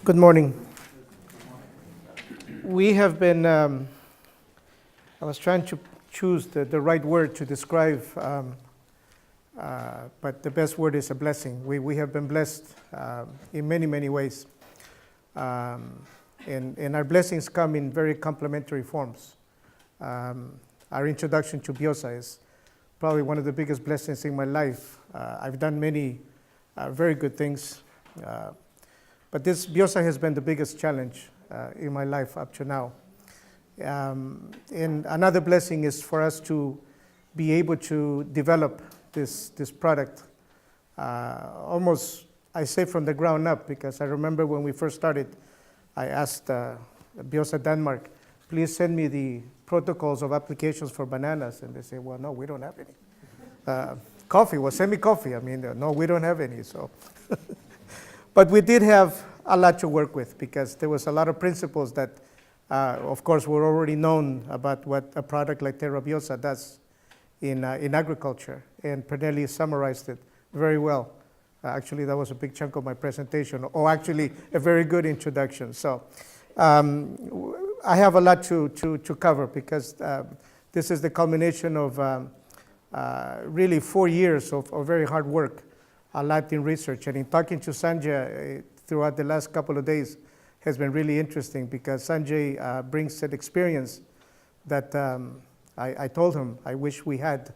Good morning. We have been, I was trying to choose the right word to describe, but the best word is a blessing. We have been blessed in many, many ways. And our blessings come in very complementary forms. Our introduction to Biosa is probably one of the biggest blessings in my life. I've done many very good things. But this Biosa has been the biggest challenge in my life up to now. And another blessing is for us to be able to develop this product almost, I say, from the ground up, because I remember when we first started, I asked Biosa Denmark, please send me the protocols of applications for bananas. And they say, well, no, we don't have any. Coffee, well, send me coffee. I mean, no, we don't have any. So. But we did have a lot to work with, because there was a lot of principles that, of course, were already known about what a product like Terra Biosa does in agriculture. And Pernelli summarized it very well. Actually, that was a big chunk of my presentation, or actually a very good introduction. So I have a lot to cover, because this is the culmination of really 4 years of very hard work, a lot in research. And in talking to Sanjay throughout the last couple of days has been really interesting, because Sanjay brings an experience that I told him I wish we had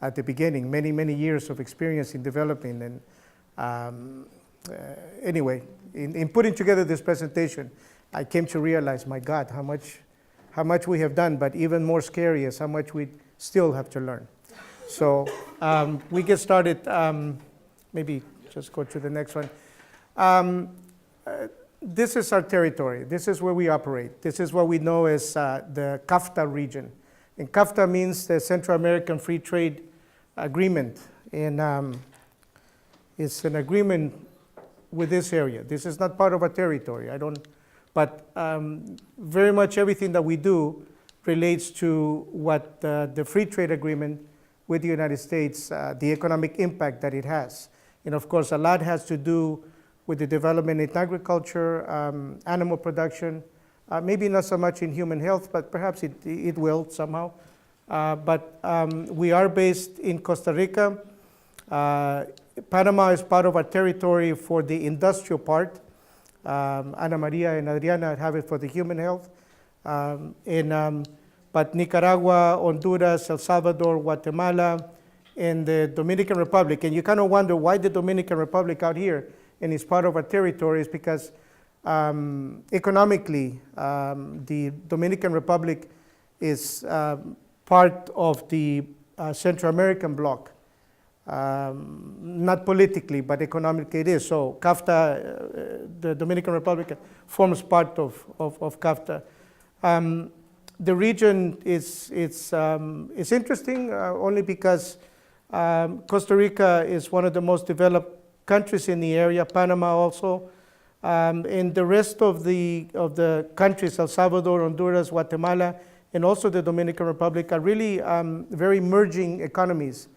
at the beginning, many, many years of experience in developing. And anyway, in putting together this presentation, I came to realize, my God, how much we have done, but even more scary is how much we still have to learn. So we get started. Maybe just go to the next one. This is our territory. This is where we operate. This is what we know as the CAFTA region. And CAFTA means the Central American Free Trade Agreement. And it's an agreement with this area. This is not part of our territory. But very much everything that we do relates to what the free trade agreement with the United States, the economic impact that it has. And of course, a lot has to do with the development in agriculture, animal production, maybe not so much in human health, but perhaps it will somehow. But we are based in Costa Rica. Panama is part of our territory for the industrial part. Ana Maria and Adriana have it for the human health. But Nicaragua, Honduras, El Salvador, Guatemala, and the Dominican Republic, and you kind of wonder why the Dominican Republic out here, and it's part of our territory, is because economically, the Dominican Republic is part of the Central American bloc. Not politically, but economically it is. So CAFTA, the Dominican Republic, forms part of CAFTA. The region is interesting only because Costa Rica is one of the most developed countries in the area, Panama also. And the rest of the countries, El Salvador, Honduras, Guatemala, and also the Dominican Republic, are really very merging economies.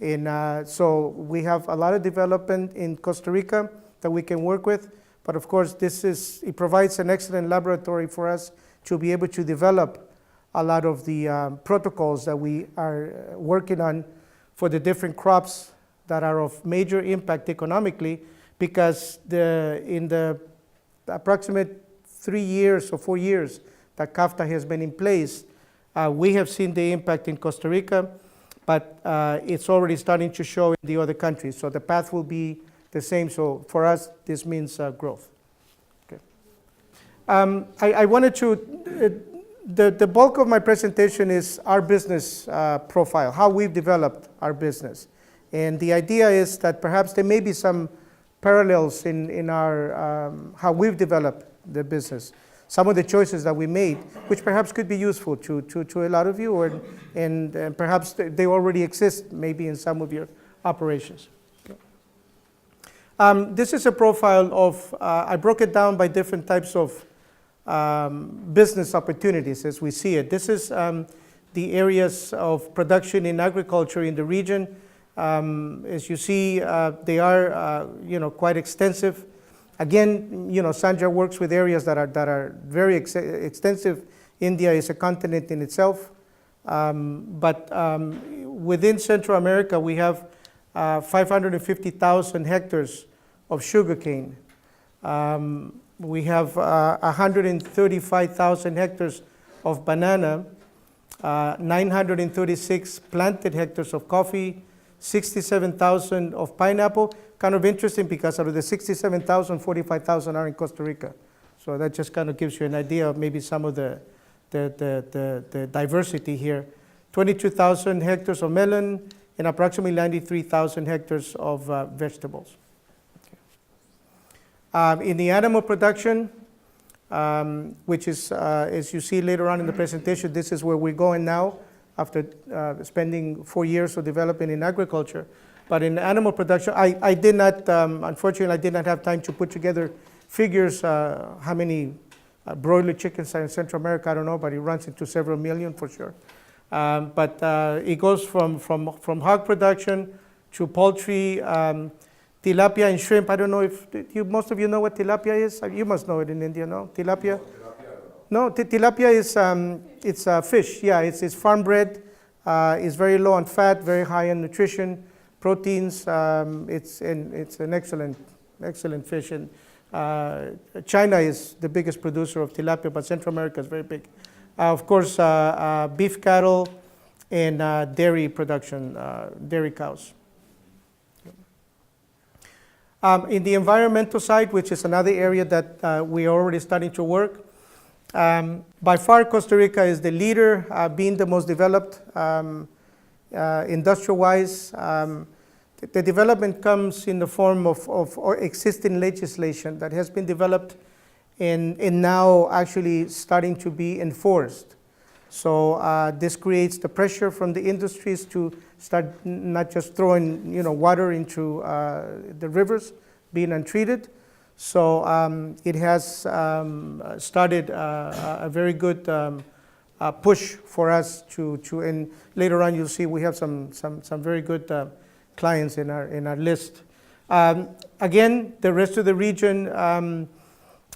And so we have a lot of development in Costa Rica that we can work with. But of course, it provides an excellent laboratory for us to be able to develop a lot of the protocols that we are working on for the different crops that are of major impact economically, because in the approximate 3 years or 4 years that CAFTA has been in place, we have seen the impact in Costa Rica, but it's already starting to show in the other countries. So the path will be the same. So for us, this means growth. Okay. I wanted to, the bulk of my presentation is our business profile, how we've developed our business. And the idea is that perhaps there may be some parallels in our, how we've developed the business. Some of the choices that we made, which perhaps could be useful to a lot of you, and perhaps they already exist maybe in some of your operations. This is a profile of, I broke it down by different types of business opportunities as we see it. This is the areas of production in agriculture in the region. As you see, they are quite extensive. Again, Sanja works with areas that are very extensive. India is a continent in itself. But within Central America, we have 550,000 hectares of sugarcane. We have 135,000 hectares of banana, 936 planted hectares of coffee, 67,000 of pineapple. Kind of interesting because out of the 67,000, 45,000 are in Costa Rica. So that just kind of gives you an idea of maybe some of the diversity here. 22,000 hectares of melon and approximately 93,000 hectares of vegetables. In the animal production, which is, as you see later on in the presentation, this is where we're going now after spending 4 years of developing in agriculture. But in animal production, I did not, unfortunately, I did not have time to put together figures, how many broiler chickens are in Central America, I don't know, but it runs into several million for sure. But it goes from hog production to poultry, tilapia and shrimp. I don't know if most of you know what tilapia is. You must know it in India, no? Tilapia? No, tilapia is it's a fish. Yeah, it's farm bred. It's very low on fat, very high in nutrition, proteins. It's an excellent fish. And China is the biggest producer of tilapia, but Central America is very big. Of course, beef cattle and dairy production, dairy cows. In the environmental side, which is another area that we are already starting to work, by far Costa Rica is the leader, being the most developed industrial-wise. The development comes in the form of existing legislation that has been developed and now actually starting to be enforced. So this creates the pressure from the industries to start not just throwing water into the rivers, being untreated. So it has started a very good push for us to and later on you'll see we have some very good clients in our list. Again, the rest of the region,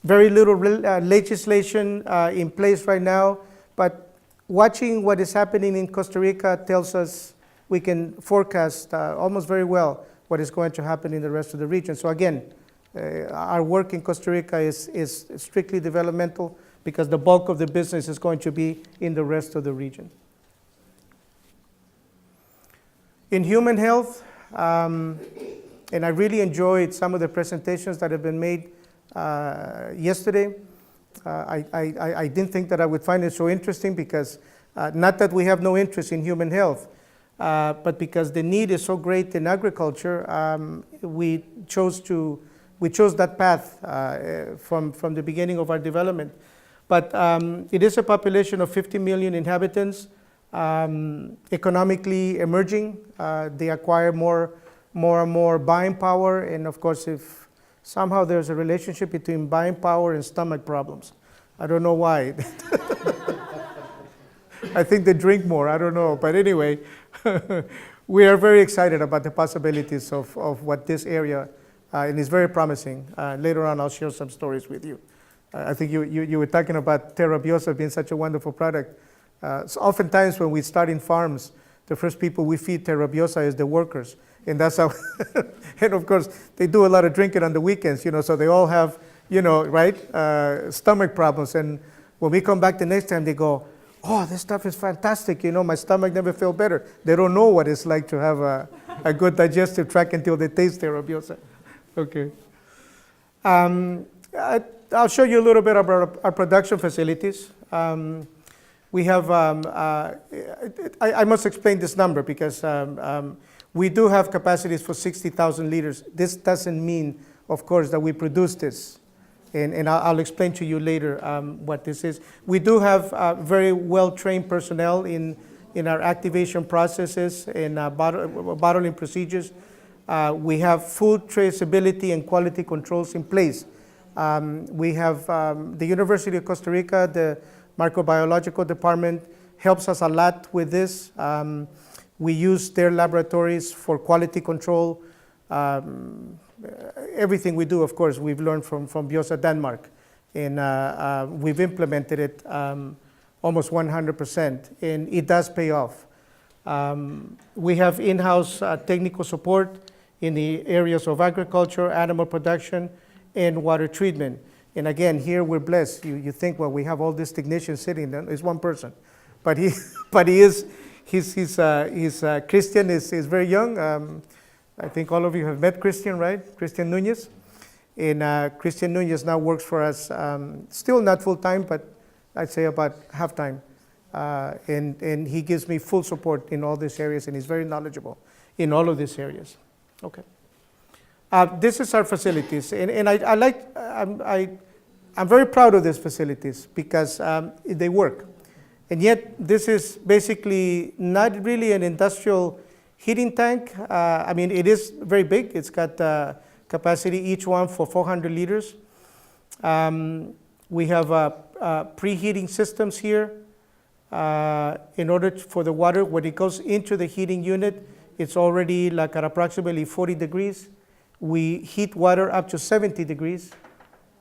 very little legislation in place right now, but watching what is happening in Costa Rica tells us we can forecast almost very well what is going to happen in the rest of the region. So again, our work in Costa Rica is strictly developmental because the bulk of the business is going to be in the rest of the region. In human health, and I really enjoyed some of the presentations that have been made yesterday. I didn't think that I would find it so interesting because not that we have no interest in human health, but because the need is so great in agriculture, we chose that path from the beginning of our development. But it is a population of 50 million inhabitants, economically emerging. They acquire more and more buying power, and of course, if somehow there's a relationship between buying power and stomach problems. I don't know why. I think they drink more, I don't know. But anyway, we are very excited about the possibilities of what this area, and it's very promising. Later on, I'll share some stories with you. I think you were talking about Terra Biosa being such a wonderful product. So oftentimes when we start in farms, the first people we feed Terra Biosa is the workers. And that's how, and of course, they do a lot of drinking on the weekends, so they all have, right, stomach problems. And when we come back the next time, they go, oh, this stuff is fantastic, my stomach never felt better. They don't know what it's like to have a good digestive tract until they taste Terra Biosa. Okay. I'll show you a little bit about our production facilities. We have, I must explain this number because we do have capacities for 60,000 liters. This doesn't mean, of course, that we produce this. And I'll explain to you later what this is. We do have very well-trained personnel in our activation processes and bottling procedures. We have food traceability and quality controls in place. We have the University of Costa Rica, the microbiological department helps us a lot with this. We use their laboratories for quality control. everything we do, of course, we've learned from Biosa Denmark, and we've implemented it almost 100%, and it does pay off. We have in-house technical support in the areas of agriculture, animal production, and water treatment. And again, here we're blessed. You think, well, we have all these technicians sitting there. It's one person, but he's Christian is very young. I think all of you have met Christian, right? Christian Nunez. And Christian Nunez now works for us, still not full time, but I'd say about half time. And he gives me full support in all these areas, and he's very knowledgeable in all of these areas. Okay. This is our facilities, and I'm very proud of these facilities because they work. And yet, this is basically not really an industrial heating tank. I mean, it is very big. It's got capacity, each one for 400 liters. We have preheating systems here in order for the water, when it goes into the heating unit, it's already like at approximately 40 degrees. We heat water up to 70 degrees.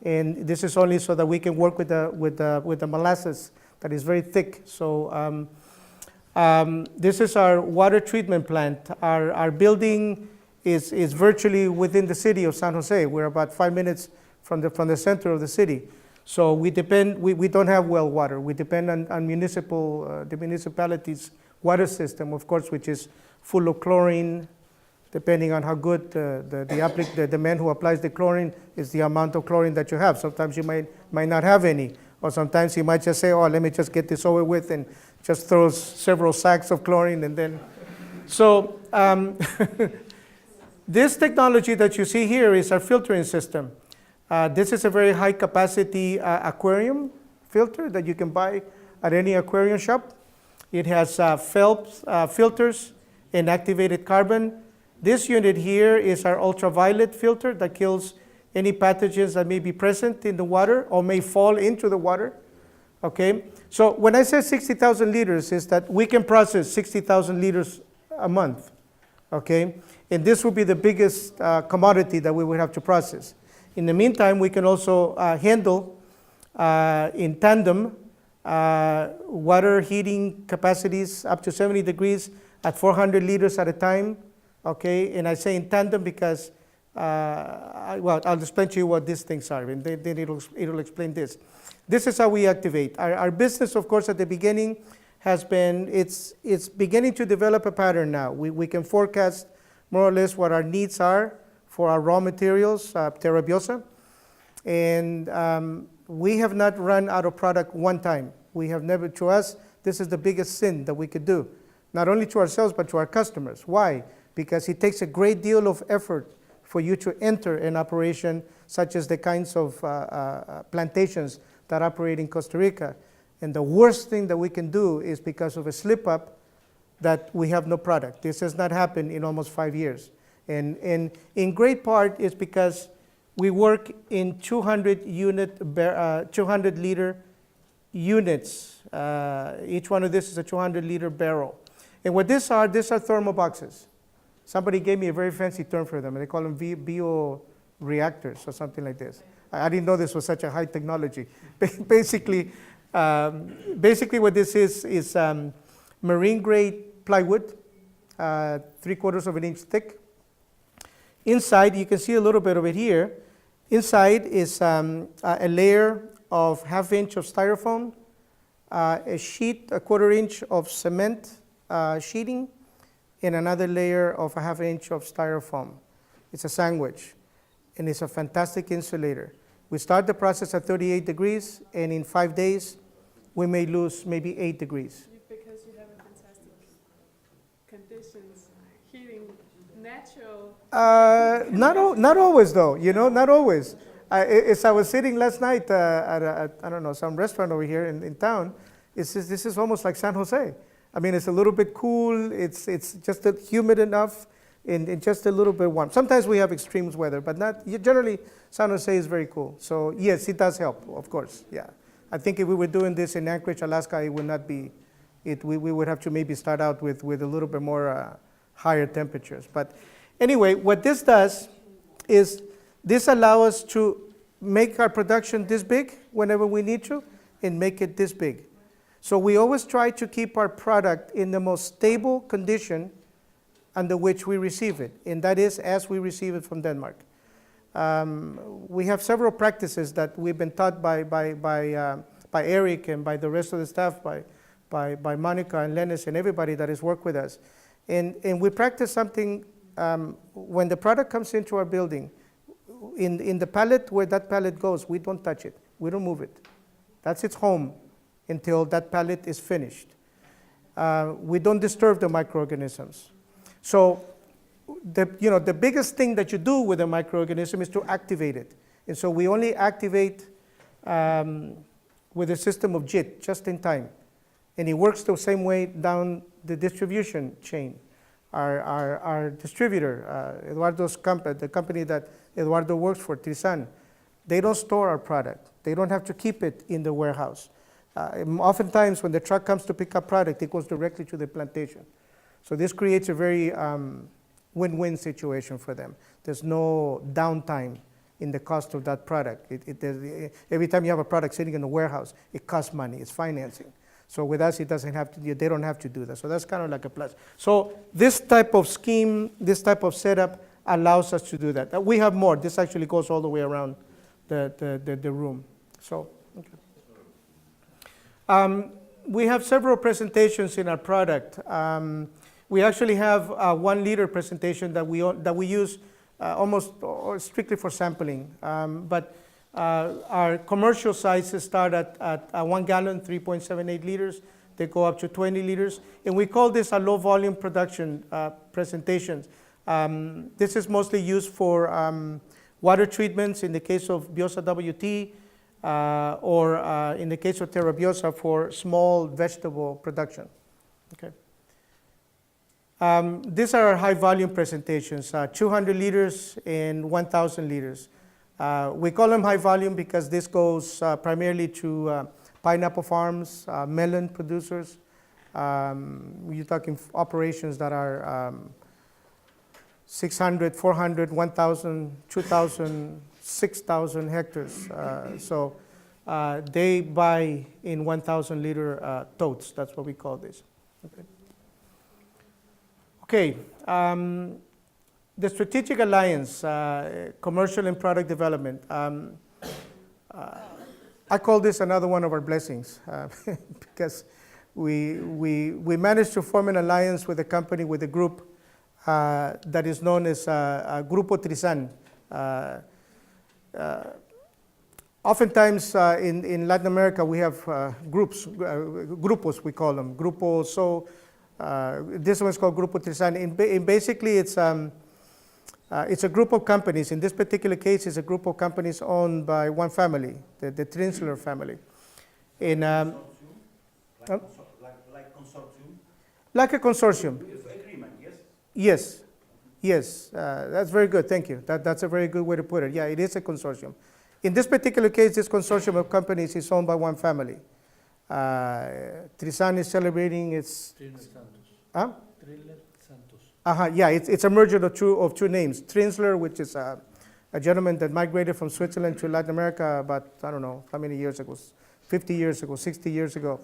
And this is only so that we can work with the molasses that is very thick. So this is our water treatment plant. Our building is virtually within the city of San Jose. We're about 5 minutes from the center of the city. So we don't have well water. We depend on the municipality's water system, of course, which is full of chlorine. Depending on how good the man who applies the chlorine is the amount of chlorine that you have. Sometimes you might not have any, or sometimes he might just say, oh, let me just get this over with, and just throws several sacks of chlorine, and then. So this technology that you see here is our filtering system. This is a very high capacity aquarium filter that you can buy at any aquarium shop. It has Phelps filters and activated carbon. This unit here is our ultraviolet filter that kills any pathogens that may be present in the water or may fall into the water. Okay, so when I say 60,000 liters, is that we can process 60,000 liters a month. Okay, and this would be the biggest commodity that we would have to process. In the meantime, we can also handle in tandem water heating capacities up to 70 degrees at 400 liters at a time. Okay, and I say in tandem because, I'll explain to you what these things are, and then it'll explain this. This is how we activate. Our business, of course, at the beginning has been, it's beginning to develop a pattern now. We can forecast more or less what our needs are for our raw materials, Terra Biosa, and we have not run out of product one time. We have never, to us, this is the biggest sin that we could do, not only to ourselves, but to our customers. Why? Because it takes a great deal of effort for you to enter an operation such as the kinds of plantations that operate in Costa Rica. And the worst thing that we can do is because of a slip up that we have no product. This has not happened in almost 5 years. And in great part is because we work in 200 liter units. Each one of this is a 200 liter barrel. And what these are thermal boxes. Somebody gave me a very fancy term for them, and they call them bioreactors or something like this. I didn't know this was such a high technology. Basically, what this is marine grade plywood, 3/4 of an inch thick. Inside, you can see a little bit of it here. Inside is a layer of 1/2 inch of styrofoam, a sheet 1/4 inch of cement sheeting, and another layer of 1/2 inch of styrofoam. It's a sandwich, and it's a fantastic insulator. We start the process at 38 degrees, and in 5 days, we may lose maybe 8 degrees. Because you have a fantastic conditions, heating, natural. Not always though, not always. As I was sitting last night at I don't know, some restaurant over here in town, this is almost like San Jose. I mean, it's a little bit cool, it's just humid enough, and just a little bit warm. Sometimes we have extremes weather, but not generally. San Jose is very cool. So yes, it does help, of course. Yeah, I think if we were doing this in Anchorage, Alaska, it would not be. We would have to maybe start out with a little bit more higher temperatures. But anyway, what this does, is this allows us to make our production this big whenever we need to and make it this big. So we always try to keep our product in the most stable condition under which we receive it, and that is as we receive it from Denmark. We have several practices that we've been taught by Eric and by the rest of the staff, by Monica and Lennis and everybody that has worked with us. And we practice something when the product comes into our building, in the pallet, where that pallet goes, we don't touch it, we don't move it. That's its home until that pallet is finished. We don't disturb the microorganisms. So the biggest thing that you do with a microorganism is to activate it. And so we only activate with a system of JIT, just in time. And it works the same way down the distribution chain. Our distributor, Eduardo's company, the company that Eduardo works for, Trisan, they don't store our product. They don't have to keep it in the warehouse. Oftentimes when the truck comes to pick up product, it goes directly to the plantation. So this creates a very win-win situation for them. There's no downtime in the cost of that product. Every time you have a product sitting in the warehouse, it costs money, it's financing. So with us, it doesn't have to, they don't have to do that. So that's kind of like a plus. So this type of scheme, this type of setup allows us to do that. We have more. This actually goes all the way around the room. So, okay. We have several presentations in our product. We actually have a 1 liter presentation that we use almost strictly for sampling. But our commercial sizes start at 1 gallon, 3.78 liters. They go up to 20 liters. And we call this a low volume production presentation. This is mostly used for water treatments in the case of Biosa WT, or in the case of Terra Biosa for small vegetable production. Okay. These are our high volume presentations, 200 liters and 1,000 liters. We call them high volume because this goes primarily to pineapple farms, melon producers. You're talking operations that are 600, 400, 1,000, 2,000, 6,000 hectares. So they buy in 1,000 liter totes. That's what we call this. Okay. The strategic alliance, commercial and product development. I call this another one of our blessings because we managed to form an alliance with a company, with a group that is known as Grupo Trisan. Oftentimes in Latin America we have groups, grupos we call them, grupos. So this one is called Grupo Trisan. And basically it's a group of companies. In this particular case, it's a group of companies owned by one family, the Trinsler family. In, like consortium? Like a consortium. Agreement, yes? Yes, yes. That's very good. Thank you. That's a very good way to put it. Yeah, it is a consortium. In this particular case, this consortium of companies is owned by one family. Trisan is celebrating its... Huh? Yeah, it's a merger of two names. Trinsler, which is a gentleman that migrated from Switzerland to Latin America about, I don't know, how many years ago, 50 years ago, 60 years ago.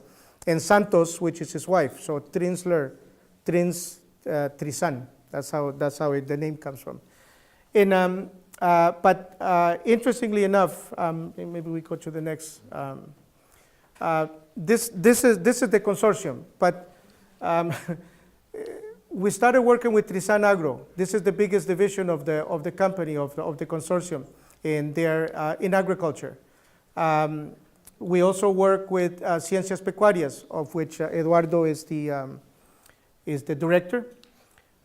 And Santos, which is his wife. So Trinsler, Trisan. That's how the name comes from. And, but interestingly enough, maybe we go to the next. This is the consortium, but we started working with Trisan Agro. This is the biggest division of the company, of the consortium, and they're in agriculture. We also work with Ciencias Pecuarias, of which Eduardo is the director.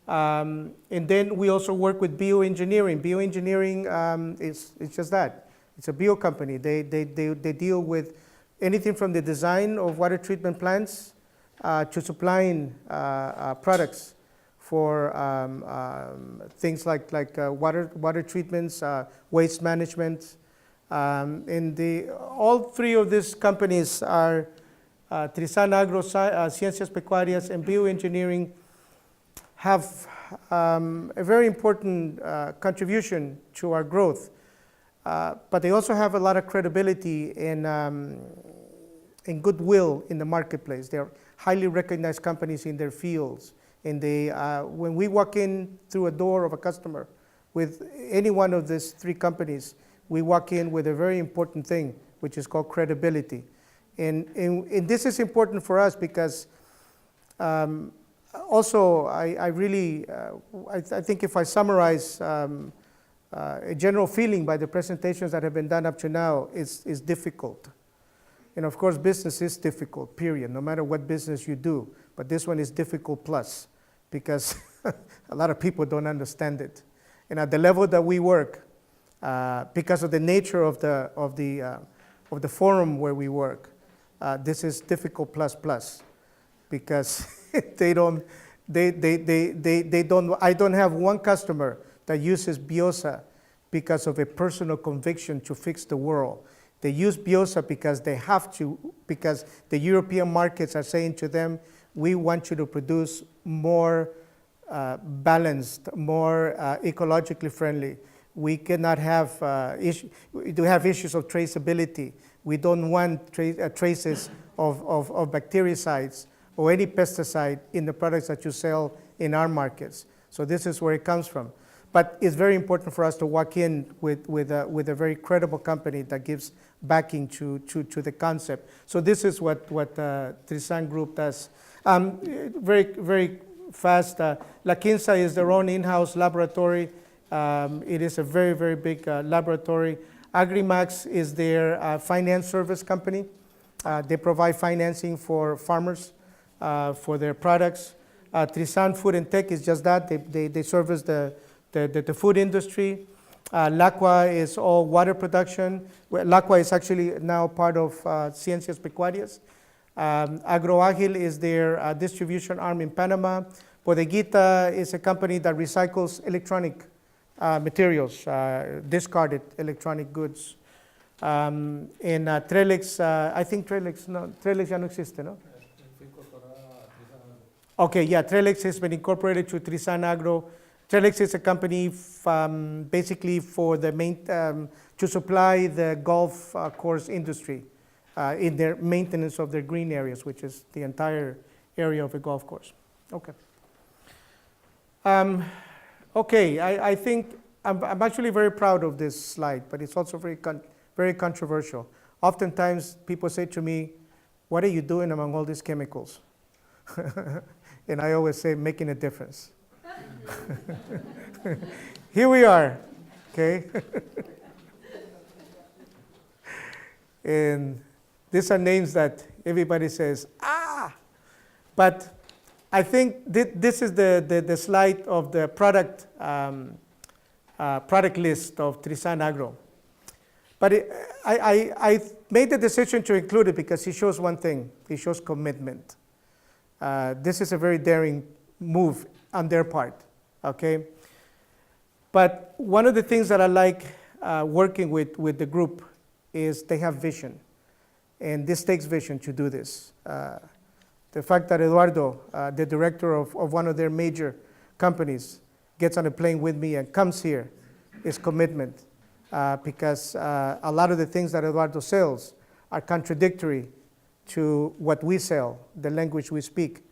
And then we also work with bioengineering. Bioengineering is just that. It's a bio company. They deal with anything from the design of water treatment plants to supplying products for things like water treatments, waste management. And all three of these companies are Trisan Agro, Ciencias Pecuarias, and Bioengineering have a very important contribution to our growth, but they also have a lot of credibility and goodwill in the marketplace. They're highly recognized companies in their fields. And they, when we walk in through a door of a customer with any one of these three companies, we walk in with a very important thing, which is called credibility. And this is important for us because also I really, I think if I summarize a general feeling by the presentations that have been done up to now, is difficult. And of course, business is difficult, period, no matter what business you do. But this one is difficult plus, because a lot of people don't understand it. And at the level that we work, because of the nature of the forum where we work, this is difficult plus plus, because I don't have one customer that uses Biosa because of a personal conviction to fix the world. They use Biosa because they have to, because the European markets are saying to them, we want you to produce more balanced, more ecologically friendly. We cannot have we do have issues of traceability. We don't want traces of bactericides or any pesticide in the products that you sell in our markets. So this is where it comes from. But it's very important for us to walk in with a very credible company that gives backing to the concept. So this is what Trisan Group does. Very fast, La Quinza is their own in-house laboratory. It is a very, very big laboratory. Agrimax is their finance service company. They provide financing for farmers for their products. Trisan Food and Tech is just that. They service the food industry. Lacua is all water production. Lacua is actually now part of Ciencias Pecuarias. Agroagil is their distribution arm in Panama. Bodeguita is a company that recycles electronic materials, discarded electronic goods. And Trelex, I think Trelex ya no existe, no? Okay, yeah, Trelex has been incorporated to Trisan Agro. Trelex is a company basically for the to supply the golf course industry in their maintenance of their green areas, which is the entire area of a golf course. Okay. Okay, I think I'm actually very proud of this slide, but it's also very controversial. Oftentimes people say to me, what are you doing among all these chemicals? And I always say, making a difference. Here we are, okay? And these are names that everybody says, ah! But I think this is the slide of the product list of Trisan Agro. But I made the decision to include it because it shows one thing. It shows commitment. This is a very daring move on their part, okay? But one of the things that I like working with the group is they have vision. And this takes vision to do this. The fact that Eduardo, the director of one of their major companies, gets on a plane with me and comes here is commitment. Because a lot of the things that Eduardo sells are contradictory to what we sell, the language we speak.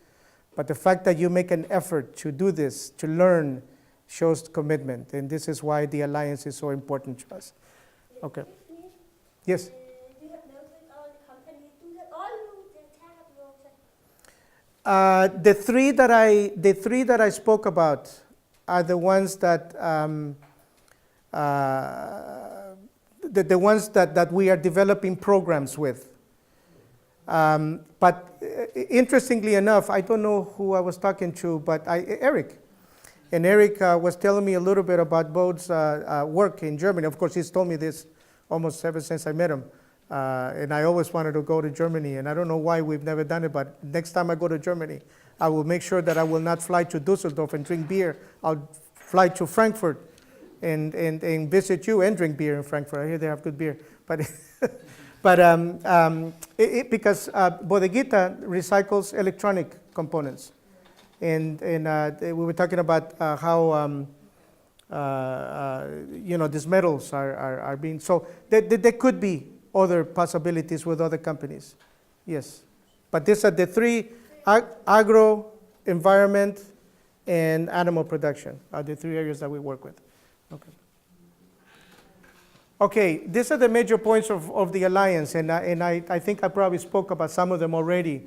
But the fact that you make an effort to do this, to learn, shows commitment. And this is why the alliance is so important to us. Okay. Yes? You have noted all the companies. Do they all use the Terra Biosa? The three that I spoke about are the ones that the ones that we are developing programs with. But interestingly enough, I don't know who I was talking to, but Eric. And Eric was telling me a little bit about Bode's work in Germany. Of course, he's told me this almost ever since I met him. And I always wanted to go to Germany, and I don't know why we've never done it, but next time I go to Germany, I will make sure that I will not fly to Dusseldorf and drink beer. I'll fly to Frankfurt and visit you and drink beer in Frankfurt. I hear they have good beer. But because Bodeguita recycles electronic components. And we were talking about how these metals are being, so there could be other possibilities with other companies. Yes. But these are the three: agro, environment, and animal production are the three areas that we work with. Okay. Okay, these are the major points of the alliance, and I think I probably spoke about some of them already.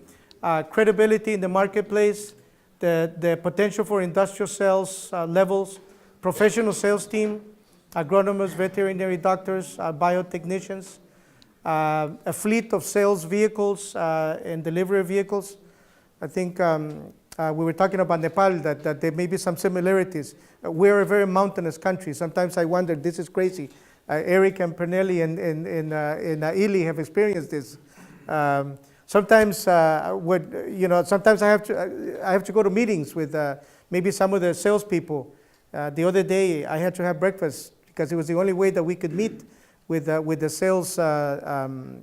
Credibility in the marketplace, the potential for industrial sales levels, professional sales team, agronomists, veterinary doctors, biotechnicians, a fleet of sales vehicles and delivery vehicles. I think we were talking about Nepal, that there may be some similarities. We're a very mountainous country. Sometimes I wonder, this is crazy. Eric and Pernelli in Ili have experienced this. Sometimes sometimes I have to go to meetings with maybe some of the salespeople. The other day I had to have breakfast because it was the only way that we could meet with the sales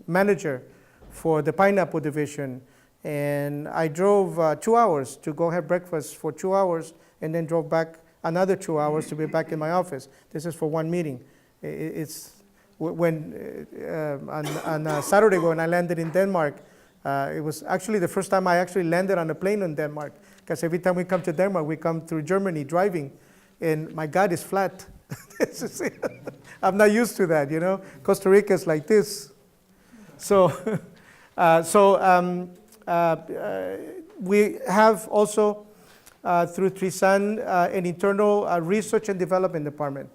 manager for the pineapple division. And I drove 2 hours to go have breakfast for 2 hours, and then drove back another 2 hours to be back in my office. This is for one meeting. It's when on Saturday when I landed in Denmark. It was actually the first time I actually landed on a plane in Denmark, because every time we come to Denmark, we come through Germany driving, and my God, it's flat. I'm not used to that, you know. Costa Rica is like this. So, we have also, through Trisan, an internal research and development department.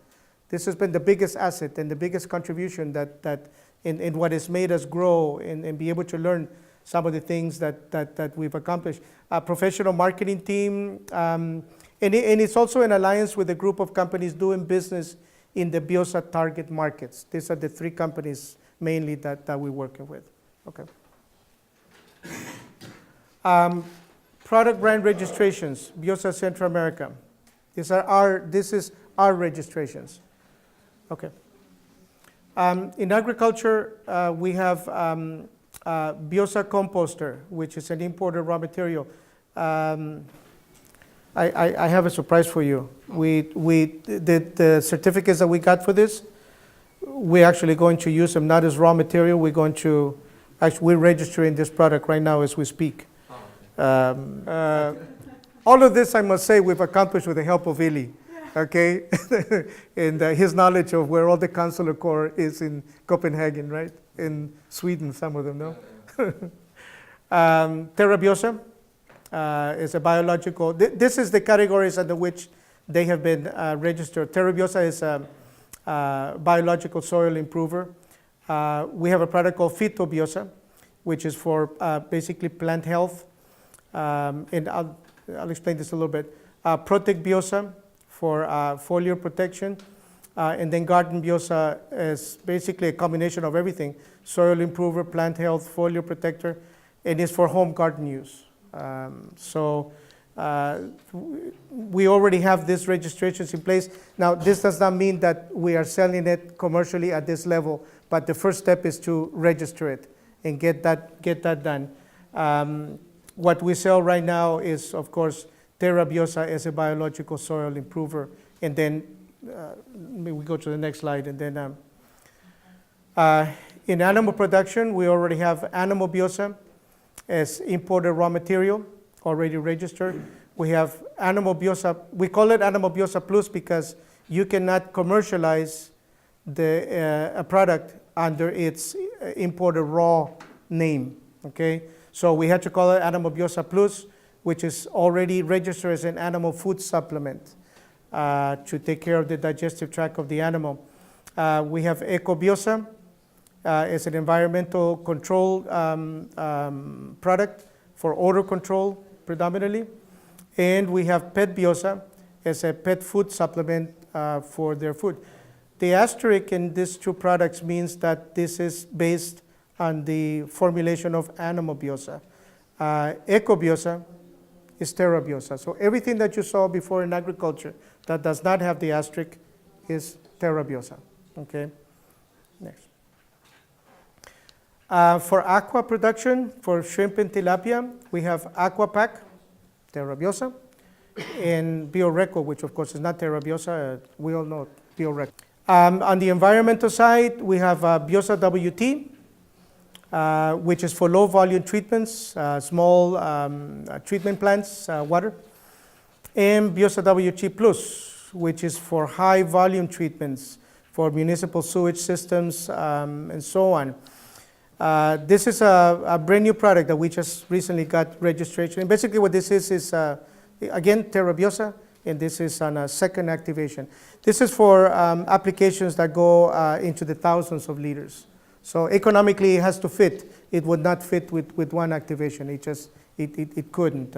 This has been the biggest asset and the biggest contribution that in what has made us grow and be able to learn some of the things that we've accomplished. A professional marketing team, and it's also an alliance with a group of companies doing business in the Biosa target markets. These are the three companies mainly that we're working with. Okay. Product brand registrations, Biosa Central America. This is our registrations. Okay. In agriculture, we have Biosa composter, which is an imported raw material. I have a surprise for you. The certificates that we got for this, we're actually going to use them not as raw material. We're registering this product right now as we speak. All of this, I must say, we've accomplished with the help of Ili. Okay, and his knowledge of where all the consular corps is in Copenhagen, right? In Sweden, some of them know. Terra Biosa is a biological. This is the categories under which they have been registered. Terra Biosa is a biological soil improver. We have a product called Phyto Biosa, which is for basically plant health. And I'll explain this a little bit. Protect Biosa for foliar protection, and then Garden Biosa is basically a combination of everything: soil improver, plant health, foliar protector, and it's for home garden use. We already have these registrations in place. Now, this does not mean that we are selling it commercially at this level, but the first step is to register it and get that done. What we sell right now is, of course, Terra Biosa as a biological soil improver. And then maybe we go to the next slide. And then in animal production, we already have Animal Biosa as imported raw material, already registered. We have Animal Biosa. We call it Animal Biosa Plus because you cannot commercialize a product under its imported raw name. Okay, so we had to call it Animal Biosa Plus, which is already registered as an animal food supplement to take care of the digestive tract of the animal. We have Eco Biosa as an environmental control product for odor control predominantly. And we have Pet Biosa as a pet food supplement for their food. The asterisk in these two products means that this is based on the formulation of Animal Biosa. Eco Biosa is Terra Biosa. So everything that you saw before in agriculture that does not have the asterisk is Terra Biosa. Okay, next. For aqua production, for shrimp and tilapia, we have Aquapack, Terra Biosa, and Bioreco, which of course is not Terra Biosa. We all know Bioreco. On the environmental side, we have Biosa WT, which is for low volume treatments, small treatment plants, water, and Biosa WT Plus, which is for high volume treatments for municipal sewage systems and so on. This is a brand new product that we just recently got registration. And basically what this is again, Terra Biosa, and this is on a second activation. This is for applications that go into the thousands of liters. So economically it has to fit. It would not fit with one activation. It couldn't.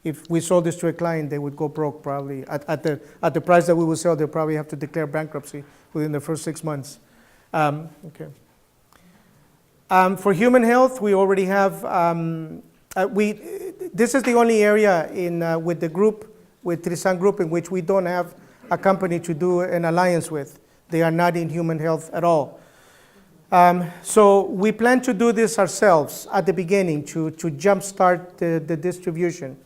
If we sold this to a client, they would go broke probably. At the price that we will sell, they'll probably have to declare bankruptcy within the first 6 months. Okay. For human health, we already have, this is the only area with the group, with Trisan Group, in which we don't have a company to do an alliance with. They are not in human health at all. So we plan to do this ourselves at the beginning to jumpstart the distribution.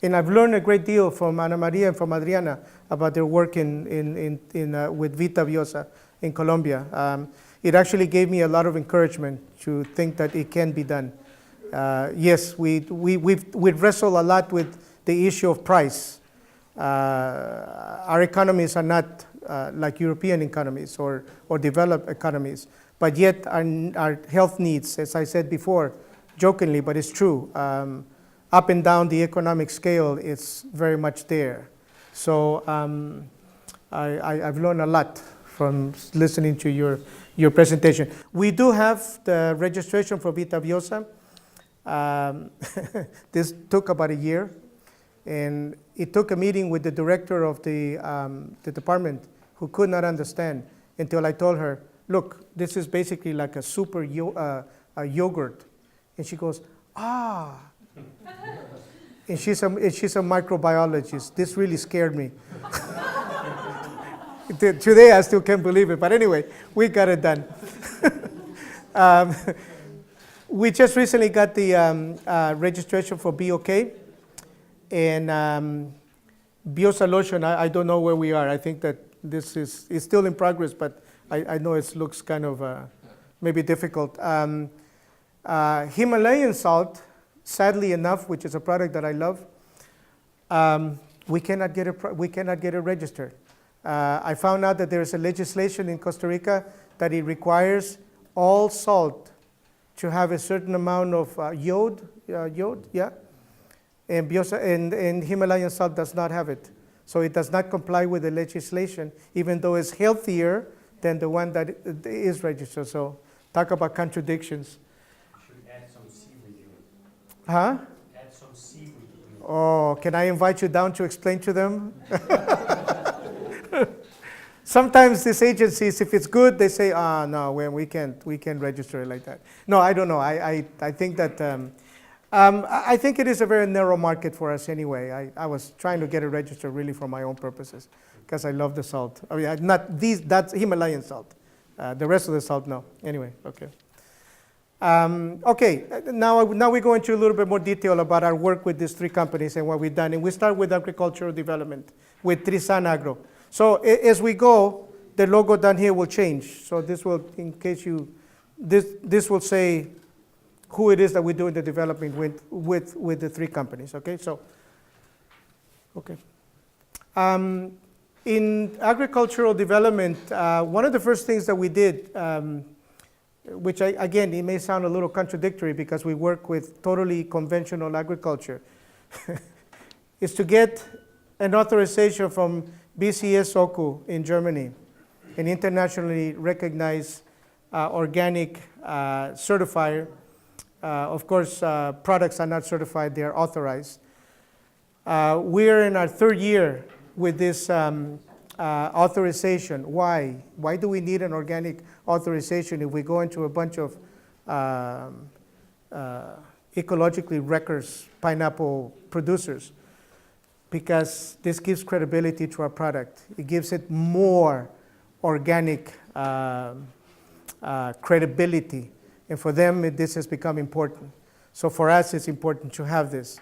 And I've learned a great deal from Ana Maria and from Adriana about their work with Vita Biosa in Colombia. It actually gave me a lot of encouragement to think that it can be done. Yes, we wrestle a lot with the issue of price. Our economies are not like European economies or developed economies, but yet our health needs, as I said before, jokingly, but it's true, up and down the economic scale, it's very much there. So I've learned a lot from listening to your presentation. We do have the registration for Vita Biosa. This took about a year, and it took a meeting with the director of the department who could not understand until I told her, look, this is basically like a super yogurt. And she goes, ah. And she's a microbiologist. This really scared me. Today I still can't believe it, but anyway, we got it done. We just recently got the registration for BOK, and Biosa lotion, I don't know where we are. I think that this is still in progress, but I know it looks kind of maybe difficult. Himalayan salt, sadly enough, which is a product that I love, we cannot get it registered. I found out that there is a legislation in Costa Rica that it requires all salt to have a certain amount of iode, yeah? And Biosa and Himalayan salt does not have it. So it does not comply with the legislation, even though it's healthier than the one that is registered. So talk about contradictions. You should add some seaweed to it. Huh? Add some seaweed to it. Oh, can I invite you down to explain to them? Sometimes these agencies, if it's good, they say, no, we can't register it like that. No, I don't know. I think that, I think it is a very narrow market for us anyway. I was trying to get it registered really for my own purposes because I love the salt. I mean, that's Himalayan salt. The rest of the salt, no. Anyway, okay. Okay, now we go into a little bit more detail about our work with these three companies and what we've done. And we start with agricultural development with Trisan Agro. So as we go, the logo down here will change. So this will, in case this will say who it is that we're doing the development with the three companies, okay? So, okay. In agricultural development, one of the first things that we did, which again, it may sound a little contradictory because we work with totally conventional agriculture, is to get an authorization from BCS OKU in Germany, an internationally recognized organic certifier. Of course, products are not certified, they are authorized. We're in our third year with this authorization. Why? Why do we need an organic authorization if we go into a bunch of ecologically wreckers, pineapple producers? Because this gives credibility to our product. It gives it more organic credibility. And for them, this has become important. So for us, it's important to have this.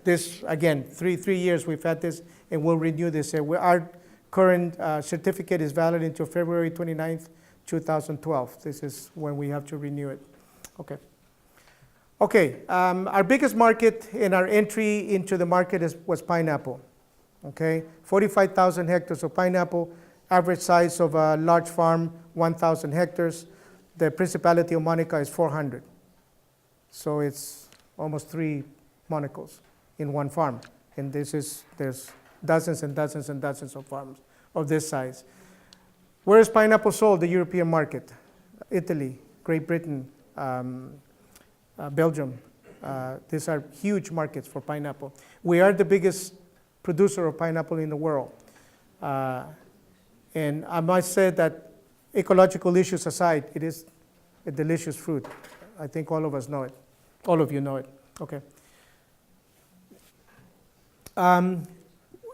This, again, three years we've had this, and we'll renew this. Our current certificate is valid until February 29th, 2012. This is when we have to renew it. Okay. Okay, our biggest market in our entry into the market was pineapple. Okay, 45,000 hectares of pineapple, average size of a large farm, 1,000 hectares. The Principality of Monaco is 400. So it's almost 3 Monacos in one farm. And there's dozens and dozens and dozens of farms of this size. Where is pineapple sold? The European market, Italy, Great Britain, Belgium. These are huge markets for pineapple. We are the biggest producer of pineapple in the world. And I must say that ecological issues aside, it is a delicious fruit. I think all of us know it. All of you know it. Okay.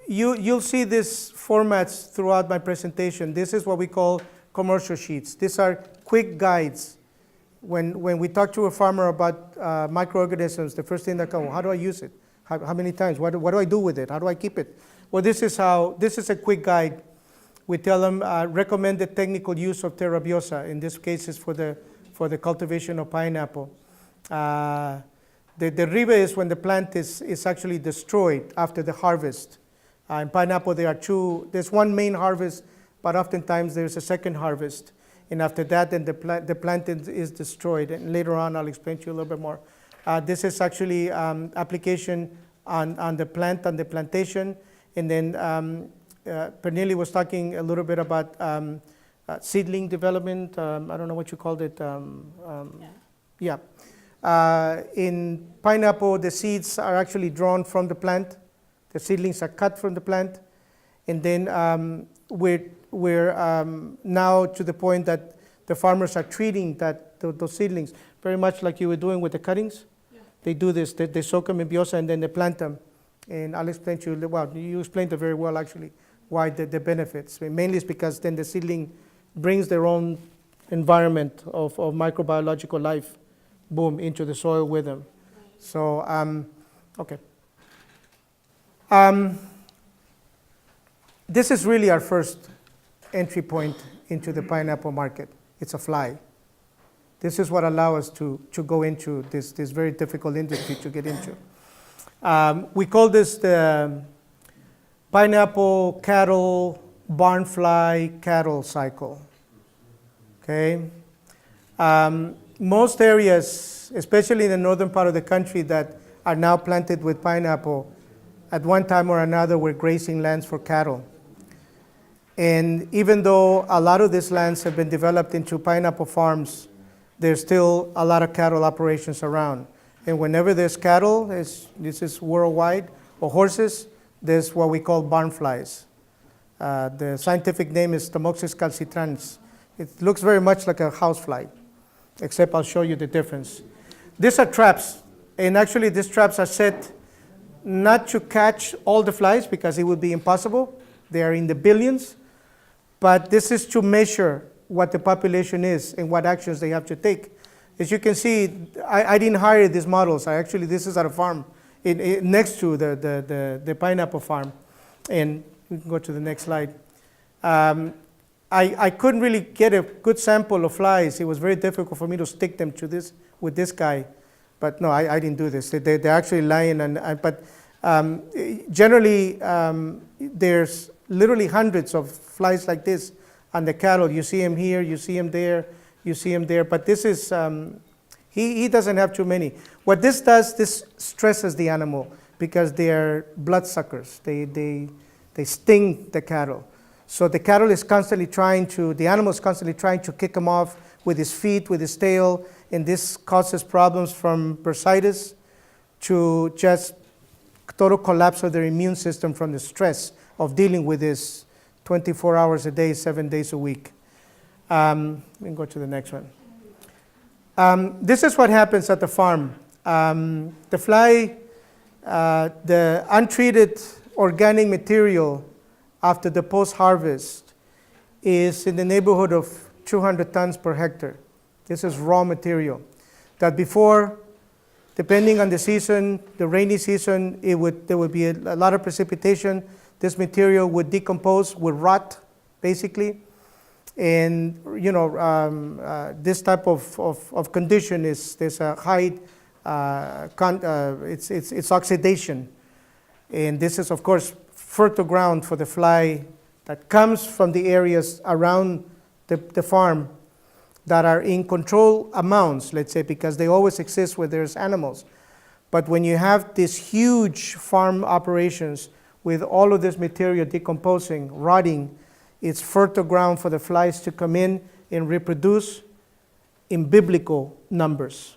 You'll see these formats throughout my presentation. This is what we call commercial sheets. These are quick guides. When we talk to a farmer about microorganisms, the first thing they come, how do I use it? How many times? What do I do with it? How do I keep it? Well, this is a quick guide. We tell them recommended technical use of Terra Biosa. In this case, is for the cultivation of pineapple. The ribe is when the plant is actually destroyed after the harvest. In pineapple, there's one main harvest, but oftentimes there's a second harvest. And after that, then the plant is destroyed. And later on, I'll explain to you a little bit more. This is actually application on the plant, on the plantation. And then Pernille was talking a little bit about seedling development. I don't know what you called it. Yeah. In pineapple, the seeds are actually drawn from the plant. The seedlings are cut from the plant. And then we're now to the point that the farmers are treating those seedlings very much like you were doing with the cuttings. Yeah. They do this, they soak them in biosa and then they plant them. And I'll explain to you, well, you explained it very well actually, why the benefits. Mainly it's because then the seedling brings their own environment of microbiological life, boom, into the soil with them. So, okay. This is really our first entry point into the pineapple market. It's a fly. This is what allows us to go into this very difficult industry to get into. We call this the pineapple cattle barn fly cattle cycle. Okay. Most areas, especially in the northern part of the country that are now planted with pineapple, at one time or another were grazing lands for cattle. And even though a lot of these lands have been developed into pineapple farms, there's still a lot of cattle operations around. And whenever there's cattle, this is worldwide, or horses, there's what we call barn flies. The scientific name is Tamoxis calcitrans. It looks very much like a housefly, except I'll show you the difference. These are traps, and actually these traps are set not to catch all the flies because it would be impossible. They are in the billions, but this is to measure what the population is and what actions they have to take. As you can see, I didn't hire these models. This is at a farm next to the pineapple farm. And we can go to the next slide. I couldn't really get a good sample of flies. It was very difficult for me to stick them to this with this guy. But no, I didn't do this. They're actually lying. But generally, there's literally hundreds of flies like this on the cattle. You see him here, you see him there, you see him there. But this is, he doesn't have too many. What this does, this stresses the animal because they are bloodsuckers. They sting the cattle. So the cattle is constantly the animal is constantly trying to kick him off with his feet, with his tail, and this causes problems from bursitis to just total collapse of their immune system from the stress of dealing with this 24 hours a day, 7 days a week. We can go to the next one. This is what happens at the farm. The fly, the untreated organic material after the post-harvest is in the neighborhood of 200 tons per hectare. This is raw material that before Depending on the season, the rainy season, there would be a lot of precipitation. This material would decompose, would rot, basically. And this type of condition there's a high it's oxidation, and this is of course fertile ground for the fly that comes from the areas around the farm that are in control amounts, let's say, because they always exist where there's animals. But when you have these huge farm operations with all of this material decomposing, rotting, it's fertile ground for the flies to come in and reproduce in biblical numbers.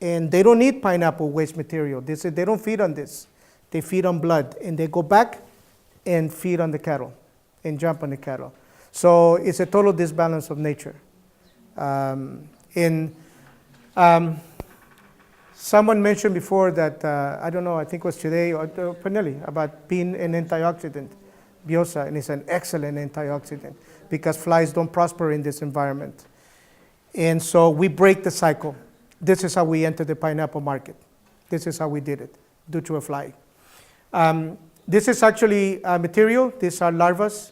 And they don't need pineapple waste material. They don't feed on this. They feed on blood. And they go back and feed on the cattle and jump on the cattle. So it's a total disbalance of nature. Someone mentioned before that, I don't know, I think it was today or Pernelli, about being an antioxidant, Biosa, and it's an excellent antioxidant because flies don't prosper in this environment. And so we break the cycle. This is how we enter the pineapple market. This is how we did it, due to a fly. This is actually material. These are larvas.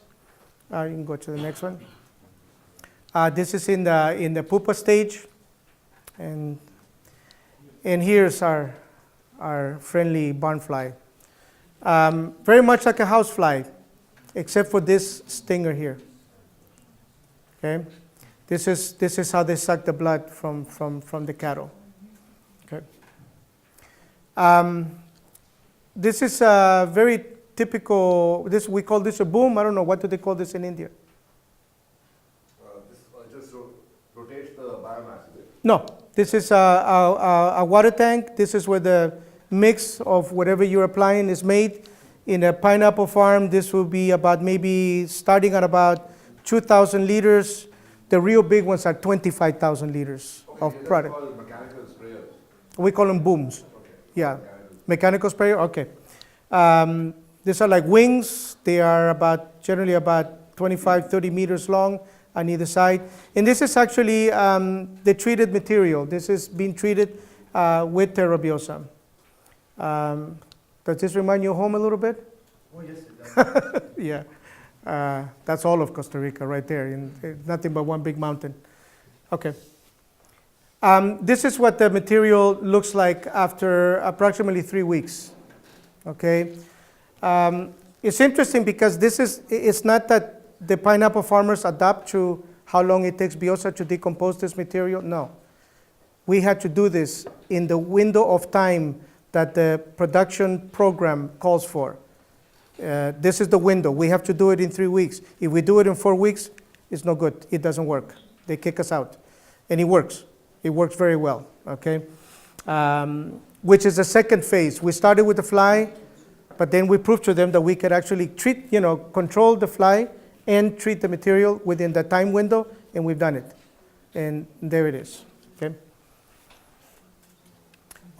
You can go to the next one. This is in the pupa stage. And here's our friendly barnfly. Very much like a housefly, except for this stinger here. Okay, this is how they suck the blood from the cattle. Okay. This is a very typical. We call this a boom. I don't know, what do they call this in India? This just rotates the biomass. No, this is a water tank. This is where the mix of whatever you're applying is made. In a pineapple farm, this will be about maybe starting at about 2,000 liters. The real big ones are 25,000 liters of product. Called mechanical sprayers. We call them booms. Okay. Yeah, mechanical sprayer. Okay. These are like wings. They are generally about 25, 30 meters long on either side. And this is actually the treated material. This is being treated with Terra Biosa. Does this remind you of home a little bit? Oh, yes, it does. Yeah. That's all of Costa Rica right there. Nothing but one big mountain. Okay. This is what the material looks like after approximately 3 weeks. Okay. It's interesting because it's not that the pineapple farmers adapt to how long it takes Biosa to decompose this material. No. We had to do this in the window of time that the production program calls for. This is the window. We have to do it in 3 weeks. If we do it in 4 weeks, it's no good. It doesn't work. They kick us out. And it works. It works very well, okay? Which is the second phase. We started with the fly, but then we proved to them that we could actually control the fly and treat the material within the time window, and we've done it. And there it is, okay?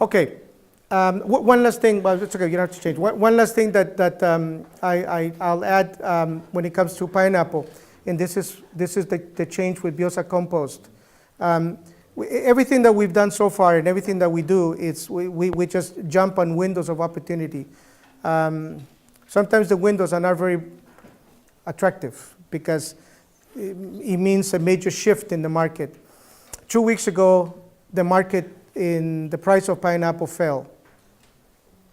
Okay. One last thing, but it's okay, you don't have to change. One last thing that I'll add when it comes to pineapple, and this is the change with Biosa compost. Everything that we've done so far and everything that we do, we just jump on windows of opportunity. Sometimes the windows are not very attractive because it means a major shift in the market. 2 weeks ago, the market in the price of pineapple fell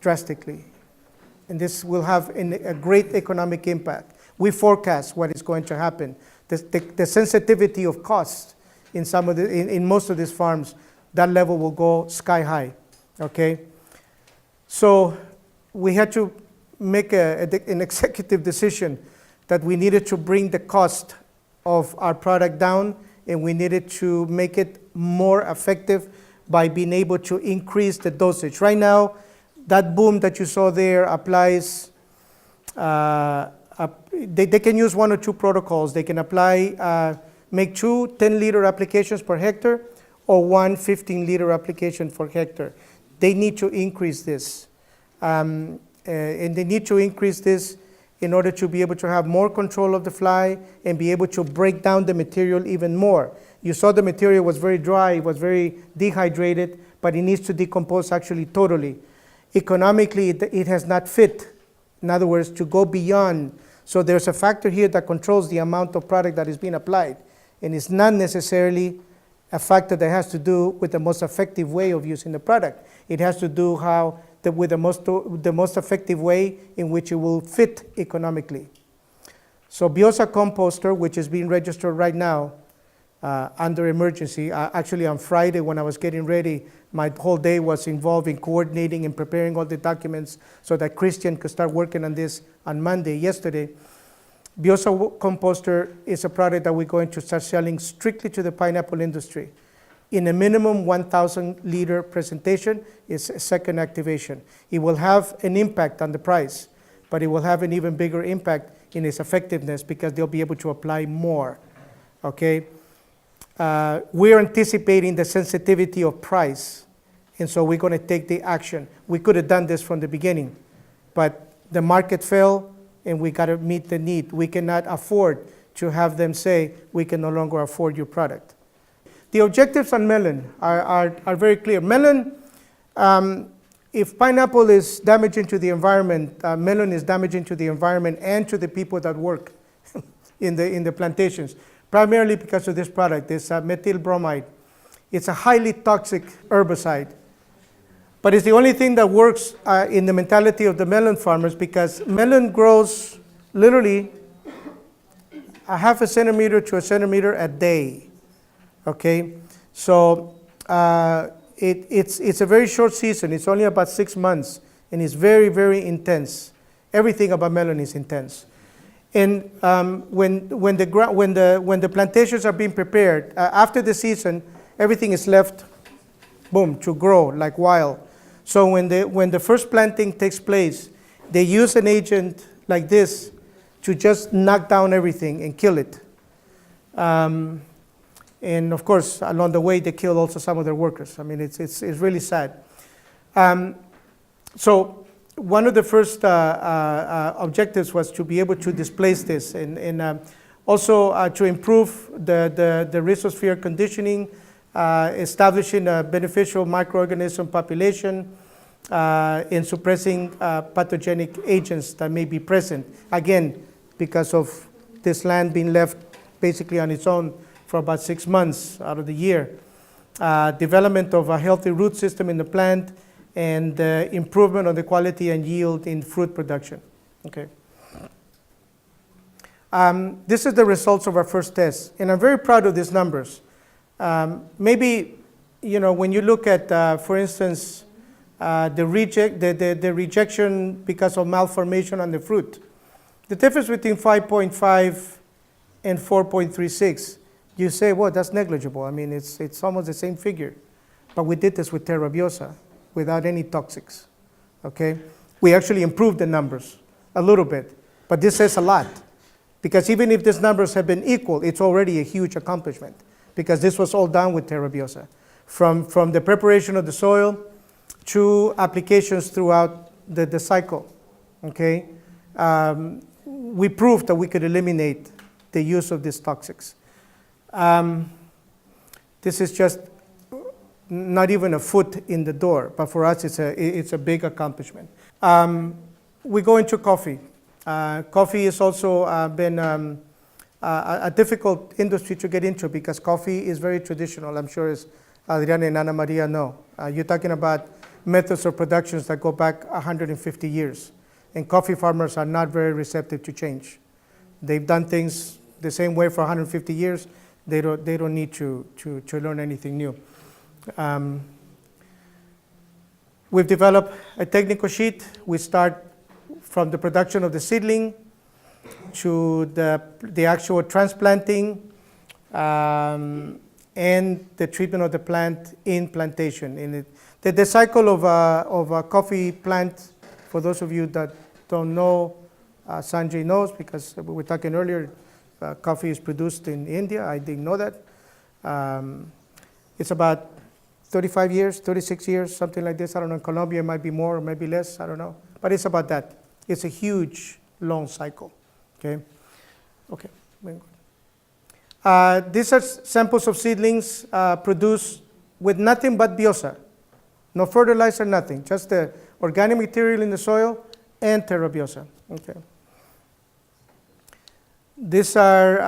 drastically. And this will have a great economic impact. We forecast what is going to happen. The sensitivity of costs in most of these farms, that level will go sky high, okay? So we had to make an executive decision that we needed to bring the cost of our product down, and we needed to make it more effective by being able to increase the dosage. Right now, that boom that you saw there applies, they can use 1 or 2 protocols. They can apply, make 2 10-liter applications per hectare or 1 15-liter application per hectare. They need to increase this. And they need to increase this in order to be able to have more control of the fly and be able to break down the material even more. You saw the material was very dry, it was very dehydrated, but it needs to decompose actually totally. Economically, it has not fit. In other words, to go beyond. So there's a factor here that controls the amount of product that is being applied. And it's not necessarily a factor that has to do with the most effective way of using the product. It has to do with the most effective way in which it will fit economically. So Biosa Composter, which is being registered right now under emergency, actually on Friday when I was getting ready, my whole day was involved in coordinating and preparing all the documents so that Christian could start working on this on Monday, yesterday. Biosa Composter is a product that we're going to start selling strictly to the pineapple industry. In a minimum 1,000 liter presentation, it's a second activation. It will have an impact on the price, but it will have an even bigger impact in its effectiveness because they'll be able to apply more, okay? We're anticipating the sensitivity of price, and so we're going to take the action. We could have done this from the beginning, but the market fell, and we got to meet the need. We cannot afford to have them say, we can no longer afford your product. The objectives on melon are very clear. Melon, if pineapple is damaging to the environment, melon is damaging to the environment and to the people that work in the plantations, primarily because of this product, this methyl bromide. It's a highly toxic herbicide, but it's the only thing that works in the mentality of the melon farmers because melon grows literally a half a centimeter to a centimeter a day, okay? So it's a very short season. It's only about 6 months, and it's very, very intense. Everything about melon is intense. And when the plantations are being prepared, after the season, everything is left, boom, to grow like wild. So when the first planting takes place, they use an agent like this to just knock down everything and kill it. And of course, along the way, they kill also some of their workers. I mean, it's really sad. So one of the first objectives was to be able to displace this and also to improve the rhizosphere conditioning, establishing a beneficial microorganism population, and suppressing pathogenic agents that may be present. Again, because of this land being left basically on its own for about 6 months out of the year. Development of a healthy root system in the plant, and improvement of the quality and yield in fruit production. Okay. This is the results of our first test, and I'm very proud of these numbers. Maybe, when you look at, for instance, the rejection because of malformation on the fruit, the difference between 5.5 and 4.36, you say, well, that's negligible. I mean, it's almost the same figure. But we did this with Terra Biosa without any toxics, okay? We actually improved the numbers a little bit, but this says a lot. Because even if these numbers have been equal, it's already a huge accomplishment because this was all done with Terra Biosa. From the preparation of the soil to applications throughout the cycle, okay? We proved that we could eliminate the use of these toxics. This is just not even a foot in the door, but for us it's a big accomplishment. We go into coffee. Coffee has also been a difficult industry to get into because coffee is very traditional. I'm sure as Adriana and Ana Maria know. You're talking about methods of productions that go back 150 years. And coffee farmers are not very receptive to change. They've done things the same way for 150 years. They don't need to learn anything new. We've developed a technical sheet. We start from the production of the seedling to the actual transplanting and the treatment of the plant in plantation. The cycle of a coffee plant, for those of you that don't know, Sanjay knows because we were talking earlier, coffee is produced in India. I didn't know that. It's about 35 years, 36 years, something like this. I don't know. In Colombia, it might be more or maybe less. I don't know. But it's about that. It's a huge, long cycle. Okay. Okay. These are samples of seedlings produced with nothing but Biosa. No fertilizer, nothing. Just the organic material in the soil and Terra Biosa. Okay. These are,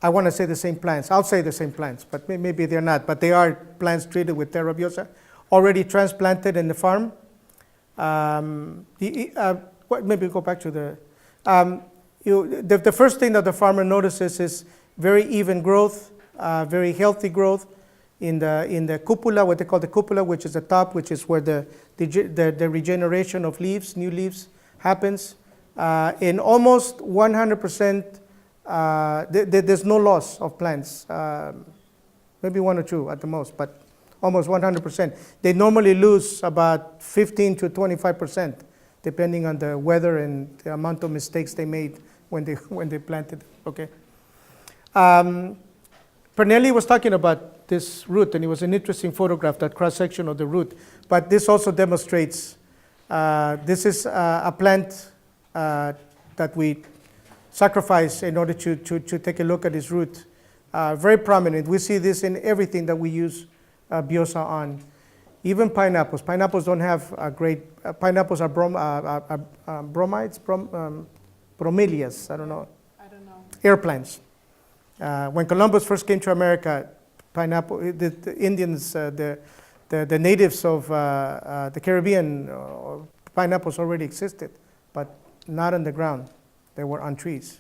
I want to say the same plants. I'll say the same plants, but maybe they're not. But they are plants treated with Terra Biosa, already transplanted in the farm. Maybe go back to the, the first thing that the farmer notices is very even growth, very healthy growth in the cupola, what they call the cupola, which is the top, which is where the regeneration of leaves, new leaves, happens. In almost 100%, there's no loss of plants, maybe one or two at the most, but almost 100%. They normally lose about 15 to 25%, depending on the weather and the amount of mistakes they made when they planted. Okay. Pernelli was talking about this root, and it was an interesting photograph, that cross section of the root. But this also demonstrates this is a plant that we sacrifice in order to take a look at its root. Very prominent. We see this in everything that we use Biosa on. Even pineapples. Pineapples don't have a great, pineapples are bromides, bromelias, I don't know. I don't know. Air plants. When Columbus first came to America, pineapple, the Indians, the natives of the Caribbean, pineapples already existed, but not on the ground. They were on trees.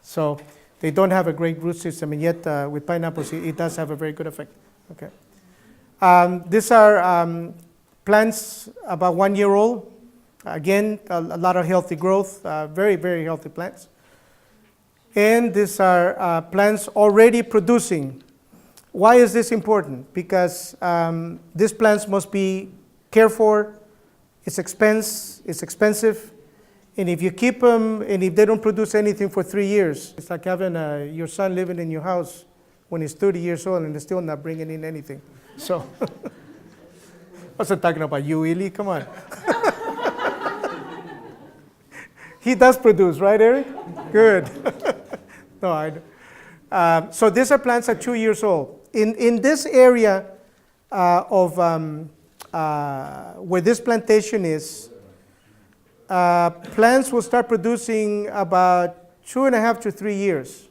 So they don't have a great root system, and yet with pineapples, it does have a very good effect. Okay. These are plants about 1 year old. Again, a lot of healthy growth, very, very healthy plants. And these are plants already producing. Why is this important? Because these plants must be cared for. It's expensive. And if you keep them, and if they don't produce anything for 3 years, it's like having your son living in your house when he's 30 years old and they're still not bringing in anything. So, I wasn't talking about you, Eli, come on. He does produce, right, Eric? Good. No, I don't. So these are plants at 2 years old. In this area of where this plantation is, plants will start producing about 2.5 to 3 years.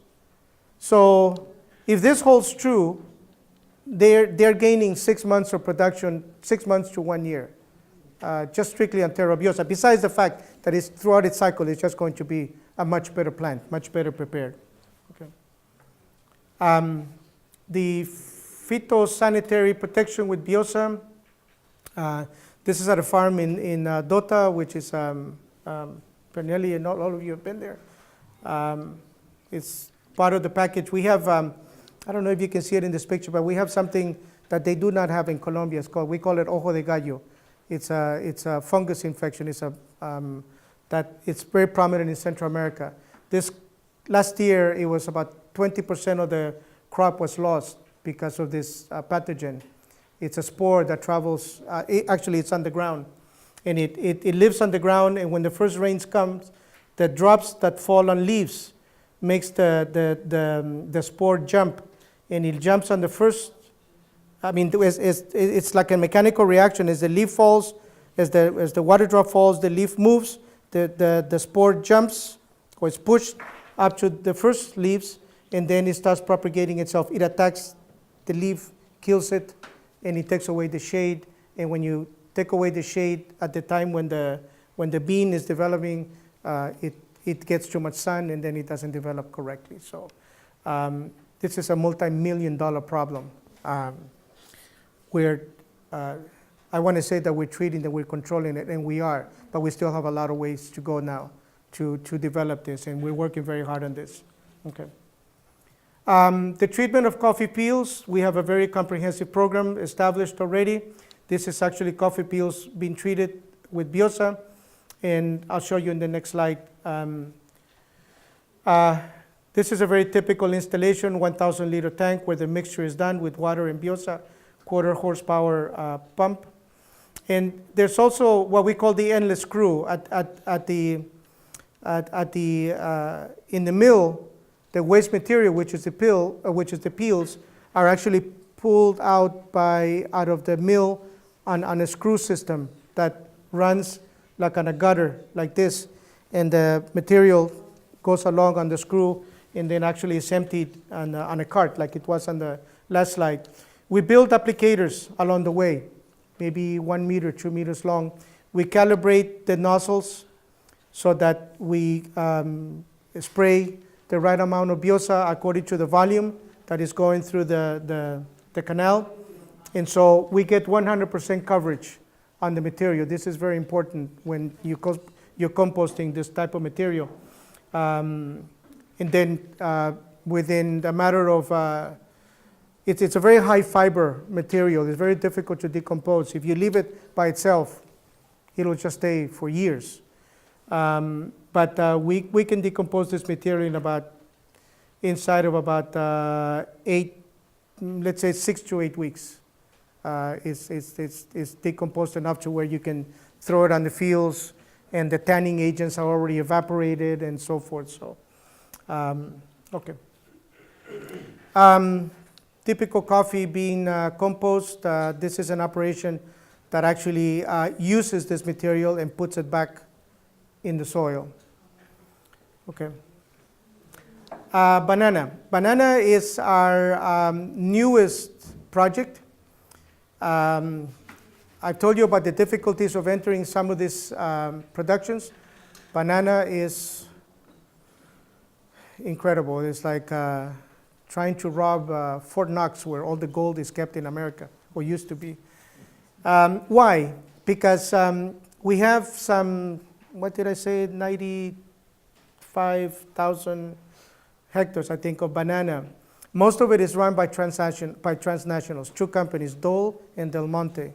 So if this holds true, they're gaining 6 months of production, 6 months to 1 year, just strictly on Terra Biosa. Besides the fact that it's throughout its cycle, it's just going to be a much better plant, much better prepared. Okay. The phytosanitary protection with Biosa. This is at a farm in Dota, which is Pernelli, and all of you have been there. It's part of the package. We have, I don't know if you can see it in this picture, but we have something that they do not have in Colombia. We call it ojo de gallo. It's a fungus infection. It's very prominent in Central America. This last year, it was about 20% of the crop was lost because of this pathogen. It's a spore that travels, actually it's on the ground. And it lives on the ground, and when the first rains comes, the drops that fall on leaves makes the spore jump. And it jumps on the first, I mean, it's like a mechanical reaction. As the leaf falls, as the water drop falls, the leaf moves, the spore jumps, or it's pushed up to the first leaves, and then it starts propagating itself. It attacks the leaf, kills it, and it takes away the shade. And when you take away the shade at the time when the bean is developing, it gets too much sun, and then it doesn't develop correctly. So this is a multi-million-dollar problem. Where I want to say that we're treating, that we're controlling it, and we are, but we still have a lot of ways to go now to develop this, and we're working very hard on this. Okay. The treatment of coffee peels, we have a very comprehensive program established already. This is actually coffee peels being treated with Biosa, and I'll show you in the next slide. This is a very typical installation, 1,000-liter tank where the mixture is done with water and Biosa, 1/4 horsepower pump. And there's also what we call the endless screw in the mill. The waste material, which is the peels, are actually pulled out of the mill on a screw system that runs like on a gutter like this, and the material goes along on the screw and then actually is emptied on a cart like it was on the last slide. We build applicators along the way, maybe 1 meter, 2 meters long. We calibrate the nozzles so that we spray the right amount of biosa according to the volume that is going through the canal. And so we get 100% coverage on the material. This is very important when you're composting this type of material. And then within the matter of, it's a very high fiber material. It's very difficult to decompose. If you leave it by itself, it'll just stay for years. But we can decompose this material inside of about 6 to 8 weeks. It's decomposed enough to where you can throw it on the fields, and the tanning agents are already evaporated and so forth. So, okay. Typical coffee bean compost. This is an operation that actually uses this material and puts it back in the soil. Okay. Banana. Banana is our newest project. I've told you about the difficulties of entering some of these productions. Banana is incredible. It's like trying to rob Fort Knox, where all the gold is kept in America, or used to be. Why? Because we have some, what did I say, 95,000 hectares, I think, of banana. Most of it is run by transnationals, 2 companies, Dole and Del Monte.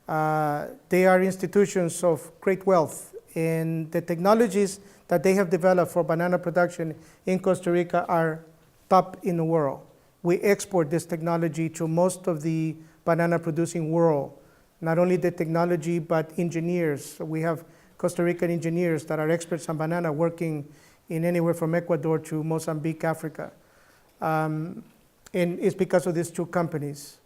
They are institutions of great wealth, and the technologies that they have developed for banana production in Costa Rica are top in the world. We export this technology to most of the banana producing world. Not only the technology, but engineers. We have Costa Rican engineers that are experts on banana working in anywhere from Ecuador to Mozambique, Africa. And it's because of these 2 companies.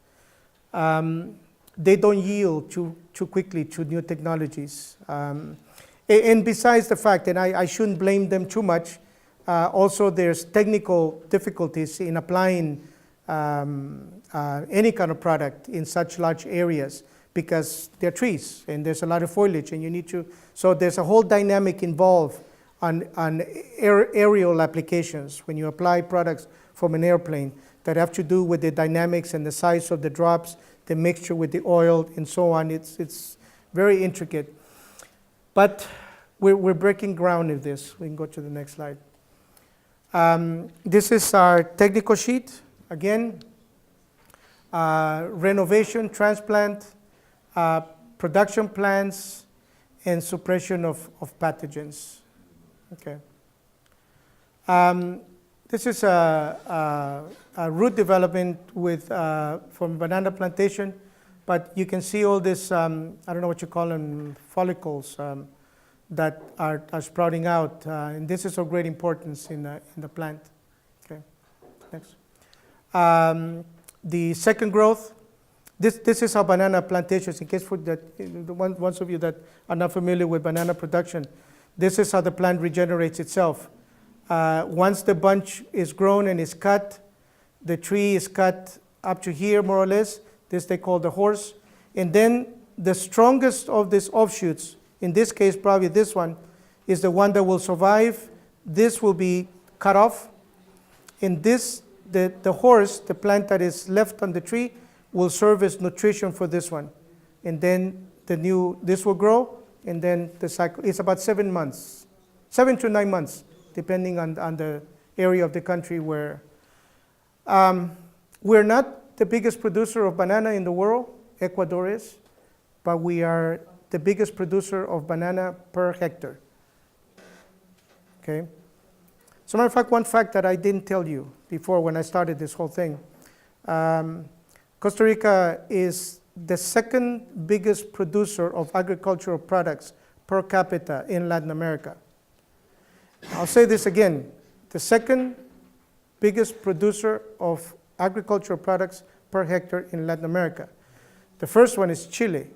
They don't yield too quickly to new technologies. And besides the fact, and I shouldn't blame them too much, also there's technical difficulties in applying any kind of product in such large areas, because they're trees and there's a lot of foliage and you need to, so there's a whole dynamic involved on aerial applications when you apply products from an airplane that have to do with the dynamics and the size of the drops, the mixture with the oil and so on. It's very intricate. But we're breaking ground in this. We can go to the next slide. This is our technical sheet. Again, renovation, transplant, production plans, and suppression of pathogens. Okay. This is a root development from banana plantation, but you can see all this, I don't know what you call them, follicles that are sprouting out. And this is of great importance in the plant. Okay, next. The second growth, this is how banana plantations, in case for the ones of you that are not familiar with banana production, this is how the plant regenerates itself. Once the bunch is grown and is cut, the tree is cut up to here more or less. This they call the horse. And then the strongest of these offshoots, in this case probably this one, is the one that will survive. This will be cut off. And this, the horse, the plant that is left on the tree, will serve as nutrition for this one. And then this will grow, and then the cycle, it's about 7 months, 7 to 9 months, depending on the area of the country where. We're not the biggest producer of banana in the world, Ecuador is, but we are the biggest producer of banana per hectare. Okay? As a matter of fact, one fact that I didn't tell you before when I started this whole thing, Costa Rica is the second biggest producer of agricultural products per capita in Latin America. I'll say this again, the second biggest producer of agricultural products per hectare in Latin America. The first one is Chile.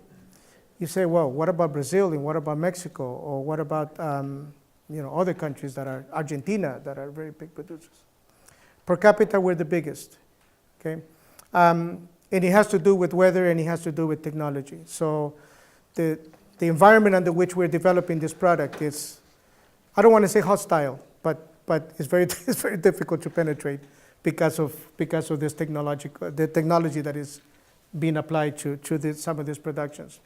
You say, well, what about Brazil and what about Mexico, or what about other countries that are Argentina that are very big producers? Per capita, we're the biggest. Okay, and it has to do with weather and it has to do with technology. So the environment under which we're developing this product is, I don't want to say hostile, but it's very it's very difficult to penetrate because of this technology that is being applied to some of these productions.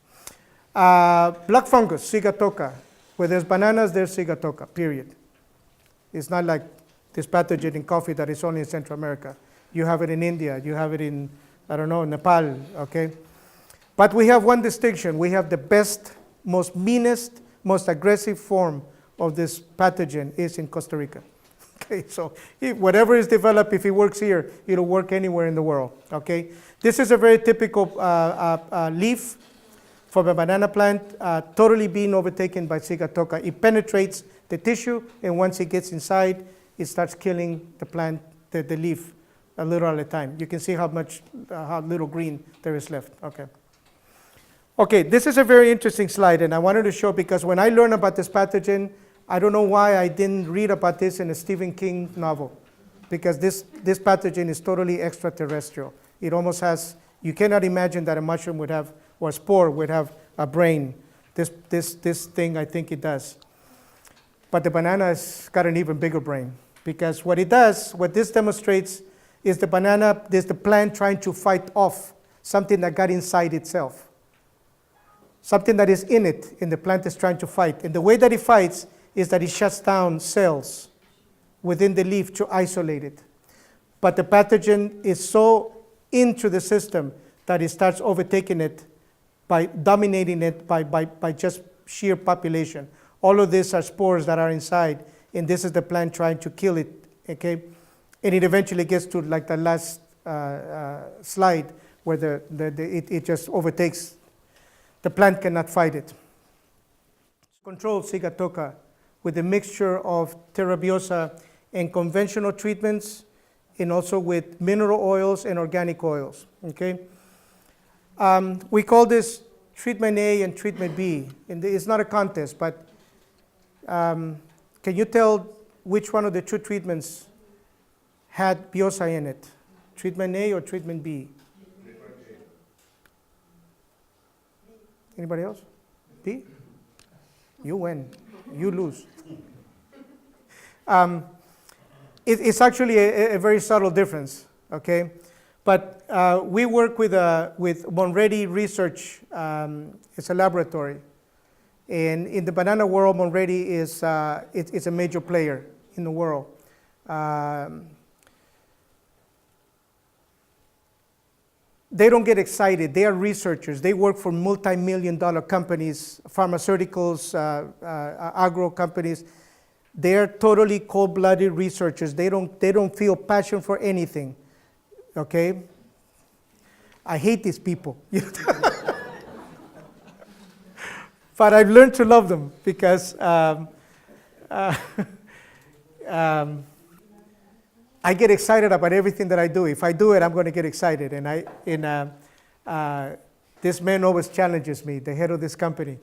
Black fungus, sigatoka. Where there's bananas, there's sigatoka, period. It's not like this pathogen in coffee that is only in Central America. You have it in India, you have it in, I don't know, Nepal, okay? But we have one distinction. We have the best, most meanest, most aggressive form of this pathogen is in Costa Rica. Okay, so whatever is developed, if it works here, it'll work anywhere in the world, okay? This is a very typical leaf from a banana plant, totally being overtaken by sigatoka. It penetrates the tissue, and once it gets inside, it starts killing the plant, the leaf, a little at a time. You can see how little green there is left, okay? Okay, this is a very interesting slide, and I wanted to show because when I learned about this pathogen, I don't know why I didn't read about this in a Stephen King novel, because this pathogen is totally extraterrestrial. It almost has, you cannot imagine that a mushroom would have, or a spore would have a brain. This thing, I think it does. But the banana has got an even bigger brain, because what it does, what this demonstrates is the plant trying to fight off something that got inside itself. Something that is in it, and the plant is trying to fight. And the way that it fights is that it shuts down cells within the leaf to isolate it. But the pathogen is so into the system that it starts overtaking it by dominating it by just sheer population. All of these are spores that are inside, and this is the plant trying to kill it, okay? And it eventually gets to like the last slide where it just overtakes. The plant cannot fight it. Control sigatoka with a mixture of Terra Biosa and conventional treatments, and also with mineral oils and organic oils, okay? We call this treatment A and treatment B, and it's not a contest, but can you tell which one of the two treatments had Biosa in it? Treatment A or treatment B? Anybody else? B? You win. You lose. It's actually a very subtle difference, okay? But we work with Monready Research. It's a laboratory. And in the banana world, Monready is a major player in the world. They don't get excited. They are researchers. They work for multi-million-dollar companies, pharmaceuticals, agro companies. They're totally cold-blooded researchers. They don't feel passion for anything. Okay? I hate these people. But I've learned to love them because I get excited about everything that I do. If I do it, I'm going to get excited. And this man always challenges me, the head of this company,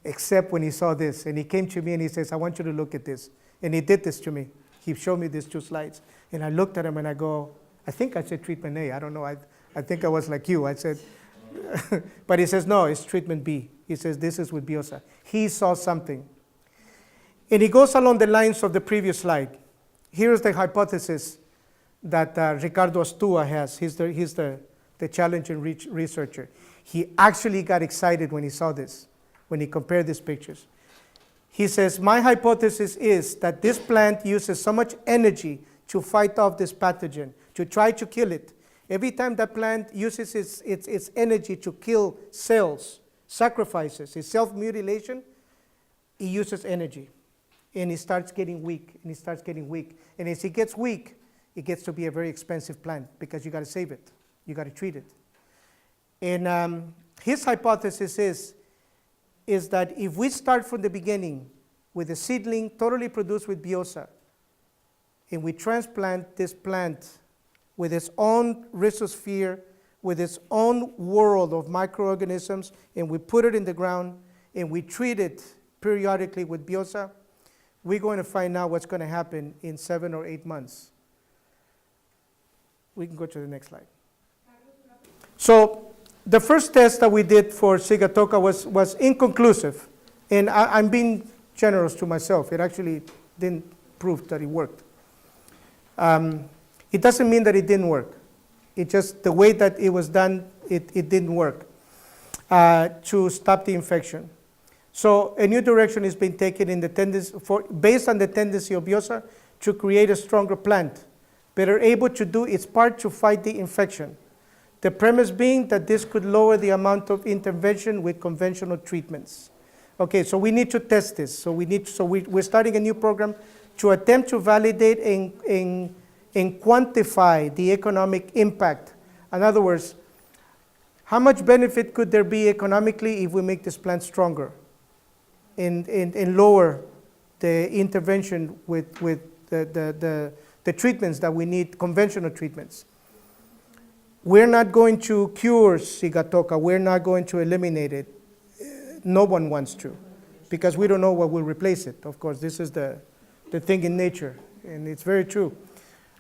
except when he saw this. And he came to me and he says, I want you to look at this. And he did this to me. He showed me these two slides. And I looked at him and I go, I think I said treatment A. I don't know. I think I was like you. I said, but he says, no, it's treatment B. He says, this is with Biosa. He saw something. And he goes along the lines of the previous slide. Here's the hypothesis that Ricardo Astua has. He's the challenging researcher. He actually got excited when he saw this, when he compared these pictures. He says, my hypothesis is that this plant uses so much energy to fight off this pathogen, to try to kill it. Every time that plant uses its energy to kill cells, sacrifices, its self-mutilation, it uses energy. And it starts getting weak, and it starts getting weak. And as it gets weak, it gets to be a very expensive plant because you got to save it. You got to treat it. And his hypothesis is that if we start from the beginning with a seedling totally produced with Biosa, and we transplant this plant with its own rhizosphere with its own world of microorganisms, and we put it in the ground, and we treat it periodically with Biosa, we're going to find out what's going to happen in 7 or 8 months. We can go to the next slide. So the first test that we did for Sigatoka was inconclusive, and I'm being generous to myself. It actually didn't prove that it worked. It doesn't mean that it didn't work. It just, the way that it was done, it didn't work to stop the infection. So a new direction is being taken in the tendency based on the tendency of Biosa to create a stronger plant, better able to do its part to fight the infection. The premise being that this could lower the amount of intervention with conventional treatments. Okay, so we need to test this. So we're starting a new program to attempt to validate and quantify the economic impact. In other words, how much benefit could there be economically if we make this plant stronger and lower the intervention with the treatments that we need, conventional treatments. We're not going to cure Sigatoka. We're not going to eliminate it. No one wants to, because we don't know what will replace it. Of course, this is the thing in nature, and it's very true.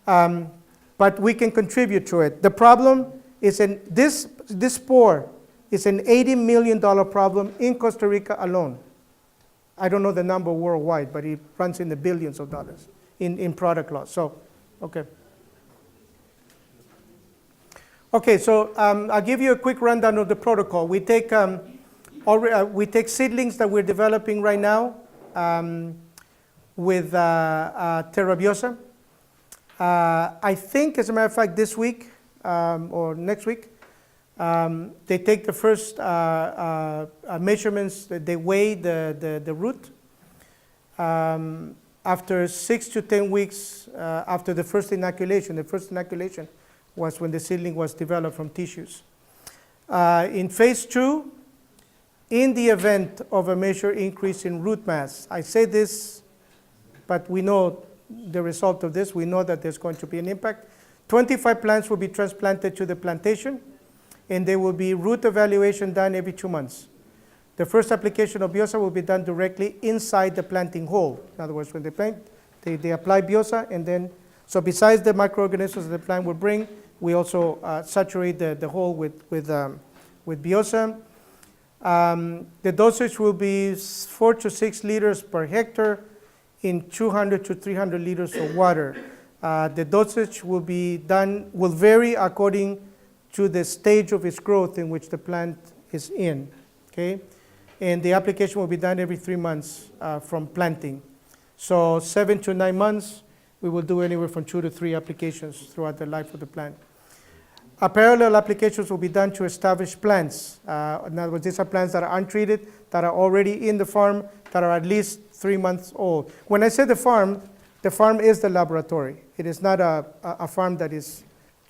But we can contribute to it. The problem is this spore is an $80 million problem in Costa Rica alone. I don't know the number worldwide, but it runs in the billions of dollars in product loss. So, okay. Okay, so I'll give you a quick rundown of the protocol. We take seedlings that we're developing right now with Terra Biosa. I think, as a matter of fact, this week or next week, they take the first measurements. They weigh the root. After 6 to 10 weeks after the first inoculation was when the seedling was developed from tissues. In phase 2, in the event of a major increase in root mass, I say this, but we know the result of this. We know that there's going to be an impact. 25 plants will be transplanted to the plantation, and there will be root evaluation done every 2 months. The first application of Biosa will be done directly inside the planting hole. In other words, when they plant, they apply Biosa, and then, so besides the microorganisms the plant will bring, we also saturate the hole with Biosa. The dosage will be 4 to 6 liters per hectare in 200 to 300 liters of water. The dosage will vary according to the stage of its growth in which the plant is in, okay? And the application will be done every 3 months from planting. So 7 to 9 months, we will do anywhere from 2 to 3 applications throughout the life of the plant. Parallel applications will be done to establish plants. In other words, these are plants that are untreated, that are already in the farm, that are at least 3 months old. When I say the farm is the laboratory. It is not a farm that is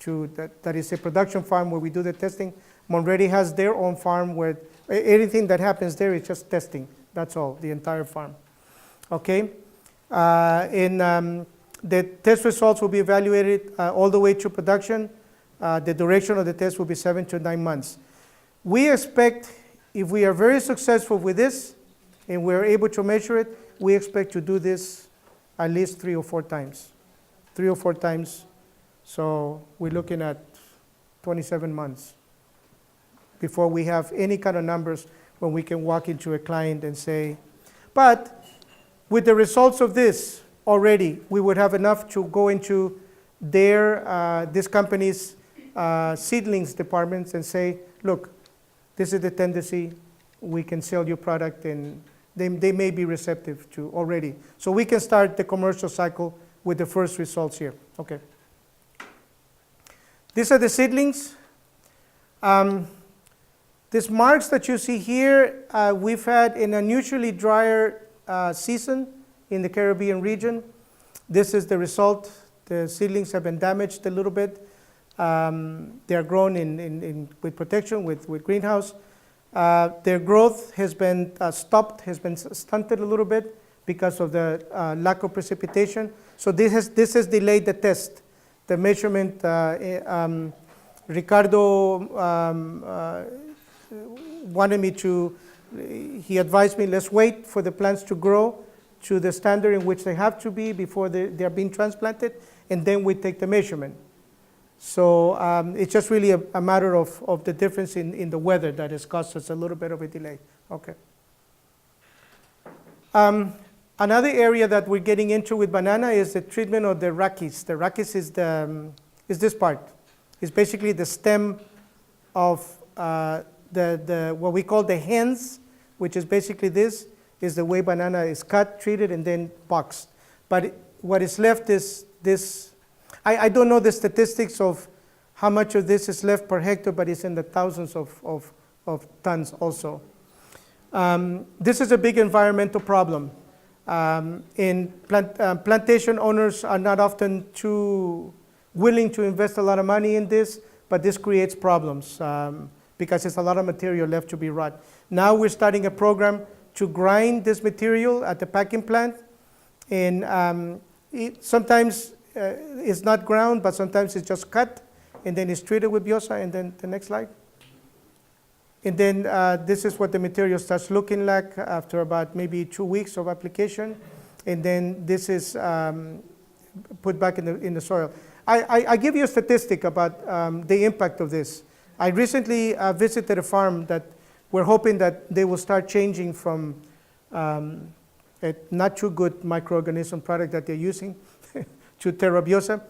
a production farm where we do the testing. Monready has their own farm where anything that happens there is just testing. That's all, the entire farm. Okay? The test results will be evaluated all the way to production. The duration of the test will be 7 to 9 months. We expect, if we are very successful with this and we're able to measure it, we expect to do this at least 3 or 4 times. 3 or 4 times. So we're looking at 27 months before we have any kind of numbers when we can walk into a client and say, but with the results of this already, we would have enough to go into this company's seedlings departments and say, look, this is the tendency, we can sell your product, and they may be receptive to already. So we can start the commercial cycle with the first results here. Okay. These are the seedlings. These marks that you see here, we've had an unusually drier season in the Caribbean region. This is the result. The seedlings have been damaged a little bit. They are grown with protection, with greenhouse. Their growth has been stopped, has been stunted a little bit because of the lack of precipitation. So this has delayed the test. The measurement Ricardo wanted me to, he advised me, let's wait for the plants to grow to the standard in which they have to be before they're being transplanted, and then we take the measurement. So it's just really a matter of the difference in the weather that has caused us a little bit of a delay. Okay. Another area that we're getting into with banana is the treatment of the rachis. The rachis is this part. It's basically the stem of the what we call the hens, which is basically this, is the way banana is cut, treated, and then boxed. But what is left is this. I don't know the statistics of how much of this is left per hectare, but it's in the thousands of tons also. This is a big environmental problem. Plantation owners are not often too willing to invest a lot of money in this, but this creates problems because there's a lot of material left to be rot. Now we're starting a program to grind this material at the packing plant, and sometimes it's not ground, but sometimes it's just cut, and then it's treated with Biosa, and then the next slide. And then this is what the material starts looking like after about maybe 2 weeks of application. And then this is put back in the soil. I give you a statistic about the impact of this. I recently visited a farm that we're hoping that they will start changing from a not too good microorganism product that they're using to Terra Biosa.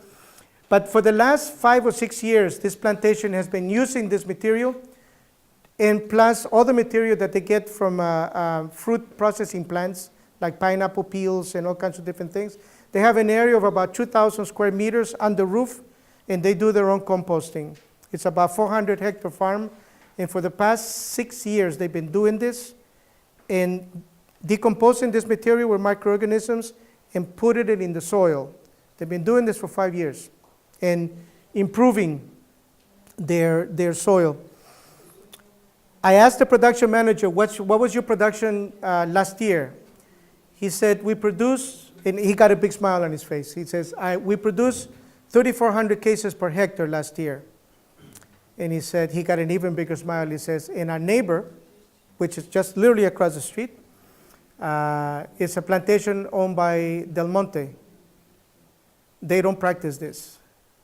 But for the last 5 or 6 years, this plantation has been using this material, and plus all the material that they get from fruit processing plants, like pineapple peels and all kinds of different things. They have an area of about 2,000 square meters on the roof, and they do their own composting. It's about 400 hectare farm, and for the past 6 years, they've been doing this and decomposing this material with microorganisms and putting it in the soil. They've been doing this for 5 years and improving their soil. I asked the production manager, what was your production last year? He said, we produced, and he got a big smile on his face. He says, we produced 3,400 cases per hectare last year. And he said, he got an even bigger smile. He says, and our neighbor, which is just literally across the street, it's a plantation owned by Del Monte. They don't practice this.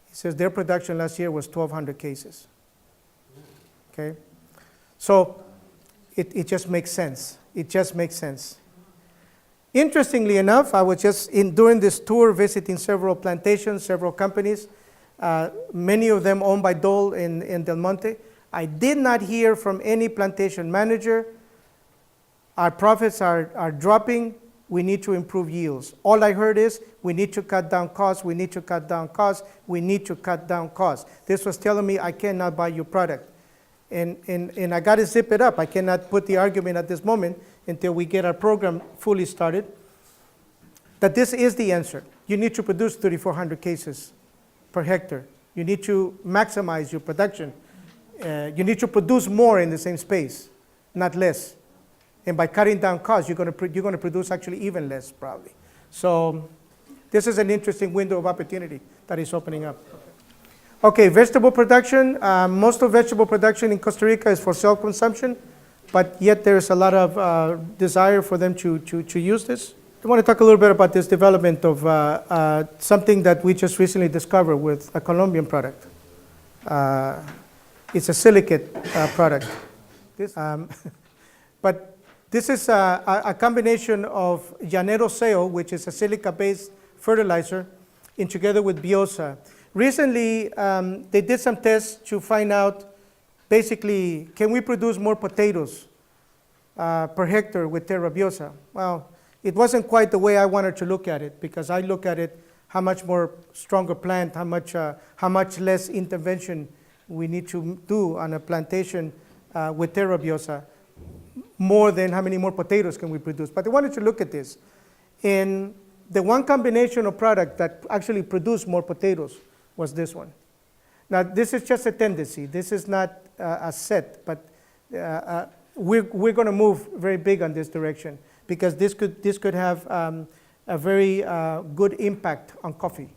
He says their production last year was 1,200 cases. Okay? So it just makes sense. It just makes sense. Interestingly enough, I was just during this tour visiting several plantations, several companies, many of them owned by Dole in Del Monte. I did not hear from any plantation manager, our profits are dropping, we need to improve yields. All I heard is, we need to cut down costs, we need to cut down costs, we need to cut down costs. This was telling me I cannot buy your product. And I got to zip it up. I cannot put the argument at this moment until we get our program fully started, that this is the answer. You need to produce 3,400 cases per hectare. You need to maximize your production. You need to produce more in the same space, not less. And by cutting down costs, you're going to produce actually even less, probably. So this is an interesting window of opportunity that is opening up. Okay, vegetable production. Most of vegetable production in Costa Rica is for self-consumption, but yet there's a lot of desire for them to use this. I want to talk a little bit about this development of something that we just recently discovered with a Colombian product. It's a silicate product. But this is a combination of Llanero Seo, which is a silica-based fertilizer, and together with Biosa. Recently, they did some tests to find out, basically, can we produce more potatoes per hectare with Terra Biosa? Well, it wasn't quite the way I wanted to look at it, because I look at it, how much more stronger plant, how much less intervention we need to do on a plantation with Terra Biosa, more than how many more potatoes can we produce. But I wanted to look at this. And the one combination of product that actually produced more potatoes was this one. Now, this is just a tendency. This is not a set, but we're going to move very big on this direction, because this could have a very good impact on coffee.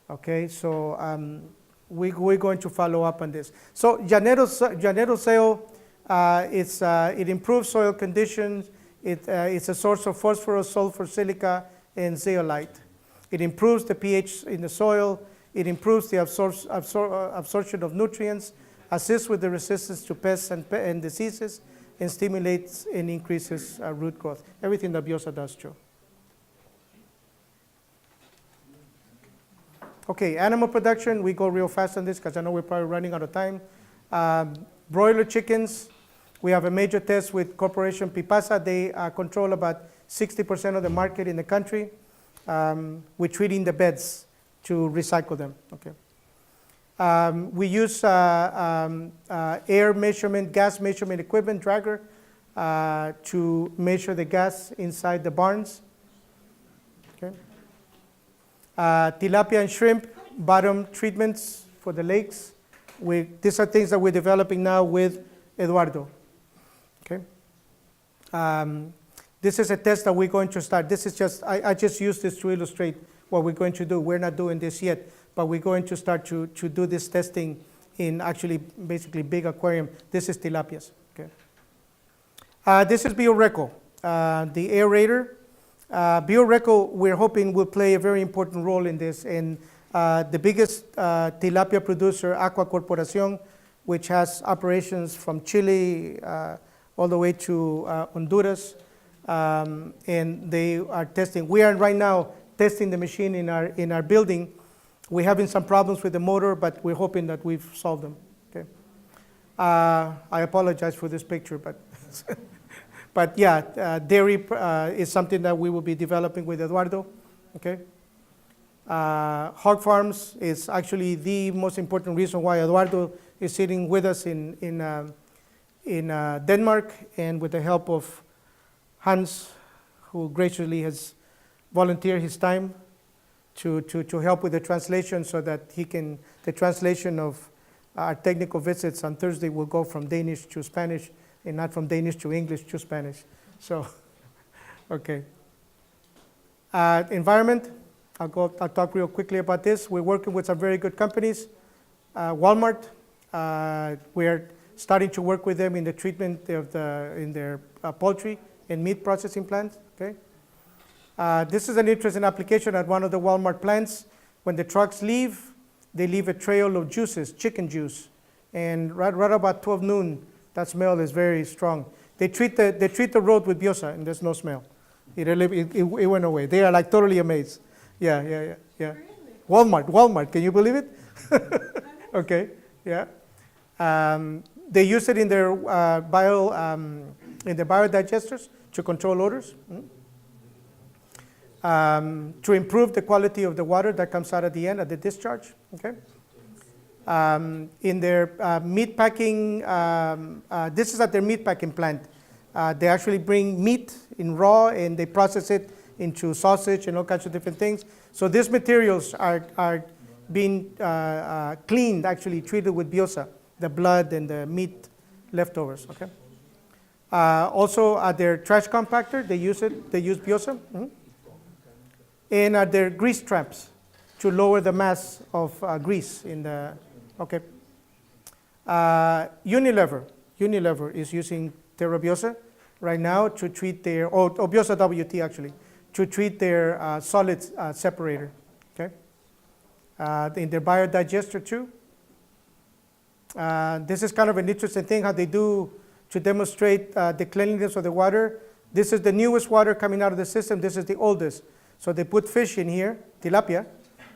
Okay, so we're going to follow up on this. So Llanero soil, it improves soil conditions. It's a source of phosphorus, sulfur, silica, and zeolite. It improves the pH in the soil. It improves the absorption of nutrients, assists with the resistance to pests and diseases, and stimulates and increases root growth. Everything that Biosa does, Joe. Okay, animal production, we go real fast on this because I know we're probably running out of time. Broiler chickens, we have a major test with Corporation Pipasa. They control about 60% of the market in the country. We're treating the beds to recycle them, okay. We use air measurement, gas measurement equipment, dragger, to measure the gas inside the barns, okay. Tilapia and shrimp, bottom treatments for the lakes. These are things that we're developing now with Eduardo, okay. This is a test that we're going to start. This is just, I just used this to illustrate what we're going to do. We're not doing this yet, but we're going to start to do this testing in actually basically big aquarium. This is tilapias, okay. This is BioReco, the aerator. BioReco, we're hoping, will play a very important role in this. And the biggest tilapia producer, Aqua Corporación, which has operations from Chile all the way to Honduras, and they are testing. We are right now testing the machine in our building. We're having some problems with the motor, but we're hoping that we've solved them. Okay. I apologize for this picture, but but yeah, dairy is something that we will be developing with Eduardo. Okay. Hog farms is actually the most important reason why Eduardo is sitting with us in Denmark, and with the help of Hans, who graciously has volunteered his time to help with the translation, so that the translation of our technical visits on Thursday will go from Danish to Spanish, and not from Danish to English to Spanish. So, okay. Environment, I'll talk real quickly about this. We're working with some very good companies. Walmart, we're starting to work with them in the treatment of in their poultry and meat processing plants. Okay. This is an interesting application at one of the Walmart plants. When the trucks leave, they leave a trail of juices, chicken juice, and right about 12 noon, that smell is very strong. They treat the road with Biosa, and there's no smell. It went away. They are like totally amazed. Yeah. Really? Walmart, can you believe it? Okay, yeah. They use it in their biodigesters to control odors. To improve the quality of the water that comes out at the end, at the discharge, okay? In their meat packing, this is at their meat packing plant. They actually bring meat in raw, and they process it into sausage and all kinds of different things. So these materials are being cleaned, actually treated with Biosa, the blood and the meat leftovers, okay? Also at their trash compactor, they use Biosa. And at their grease traps to lower the mass of grease in the, okay. Unilever is using Terra Biosa right now to treat their, Biosa WT actually, to treat their solids separator, okay. In their biodigester too. This is kind of an interesting thing how they do to demonstrate the cleanliness of the water. This is the newest water coming out of the system. This is the oldest. So they put fish in here, tilapia,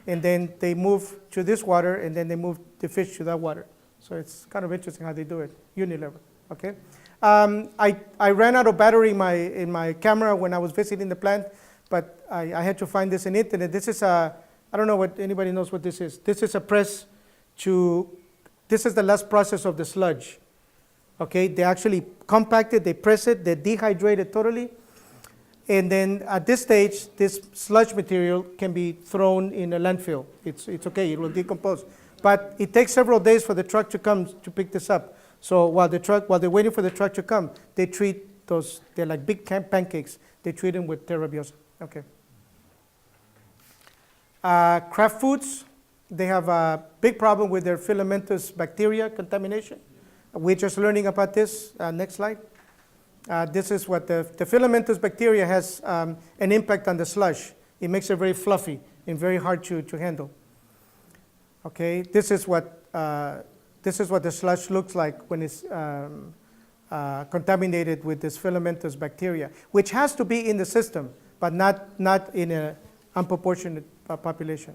and then they move to this water, and then they move the fish to that water. So it's kind of interesting how they do it, Unilever, okay? I ran out of battery in my camera when I was visiting the plant, but I had to find this in internet. This is I don't know what anybody knows what this is. This is a press this is the last process of the sludge, okay? They actually compact it, they press it, they dehydrate it totally, and then at this stage, this sludge material can be thrown in a landfill. It's okay, it will decompose. But it takes several days for the truck to come to pick this up. So while they're waiting for the truck to come, they treat those, they're like big pancakes. They treat them with Terra Biosa, okay. Kraft Foods They have a big problem with their filamentous bacteria contamination. We're just learning about this. Next slide. This is what the filamentous bacteria has an impact on the slush. It makes it very fluffy and very hard to handle. Okay, this is what the slush looks like when it's contaminated with this filamentous bacteria, which has to be in the system, but not in an unproportionate population.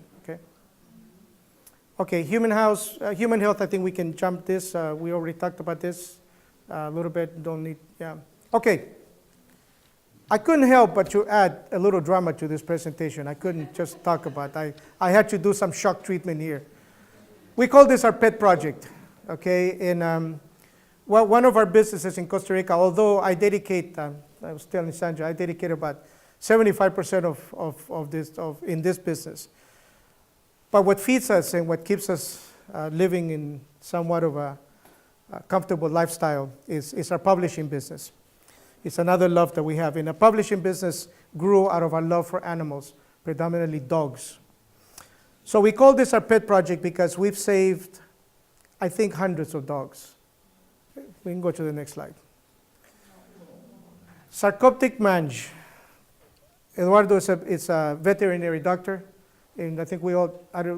Okay, human health. I think we can jump this. We already talked about this a little bit. Don't need. Yeah. Okay. I couldn't help but to add a little drama to this presentation. I couldn't just talk about it. I had to do some shock treatment here. We call this our pet project, okay? And one of our businesses in Costa Rica, although I dedicate, I was telling Sandra, I dedicate about 75% of this in this business. But what feeds us and what keeps us living in somewhat of a comfortable lifestyle is our publishing business. It's another love that we have. And the publishing business grew out of our love for animals, predominantly dogs. So we call this our pet project because we've saved, I think, hundreds of dogs. We can go to the next slide. Sarcoptic mange. Eduardo is a veterinary doctor, and I think we all,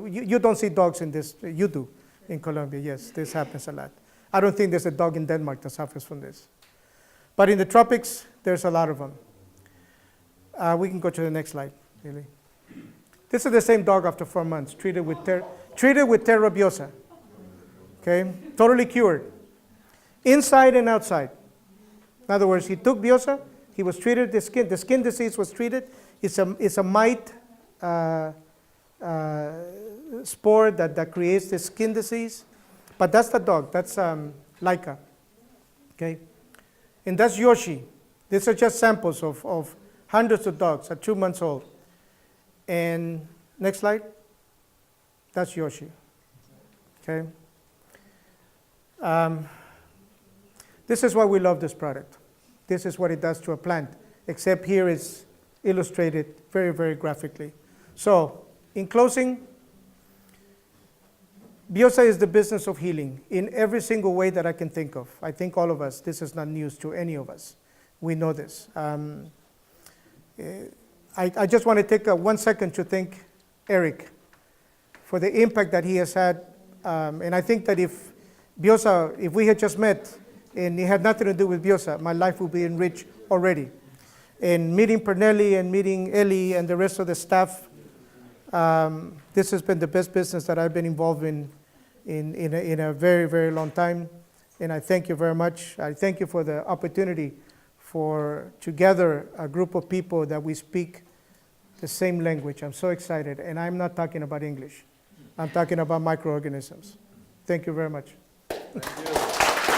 you don't see dogs in this, you do in Colombia, yes, this happens a lot. I don't think there's a dog in Denmark that suffers from this. But in the tropics, there's a lot of them. We can go to the next slide, really. This is the same dog after 4 months, treated with Terra Biosa. Okay, totally cured, inside and outside. In other words, he took Biosa, he was treated, the skin disease was treated. It's a mite spore that creates the skin disease. But that's the dog, that's Laika. Okay. And that's Yoshi. These are just samples of hundreds of dogs at 2 months old. And next slide. That's Yoshi. Okay. This is why we love this product. This is what it does to a plant, except here it's illustrated very, very graphically. So, in closing, Biosa is the business of healing in every single way that I can think of. I think all of us, this is not news to any of us. We know this. I just want to take 1 second to thank Eric for the impact that he has had. And I think that if we had just met and it had nothing to do with Biosa, my life would be enriched already. And meeting Pernelli and meeting Ellie and the rest of the staff, this has been the best business that I've been involved in a very, very long time. And I thank you very much. I thank you for the opportunity to gather a group of people that we speak the same language. I'm so excited. And I'm not talking about English. I'm talking about microorganisms. Thank you very much. Thank you.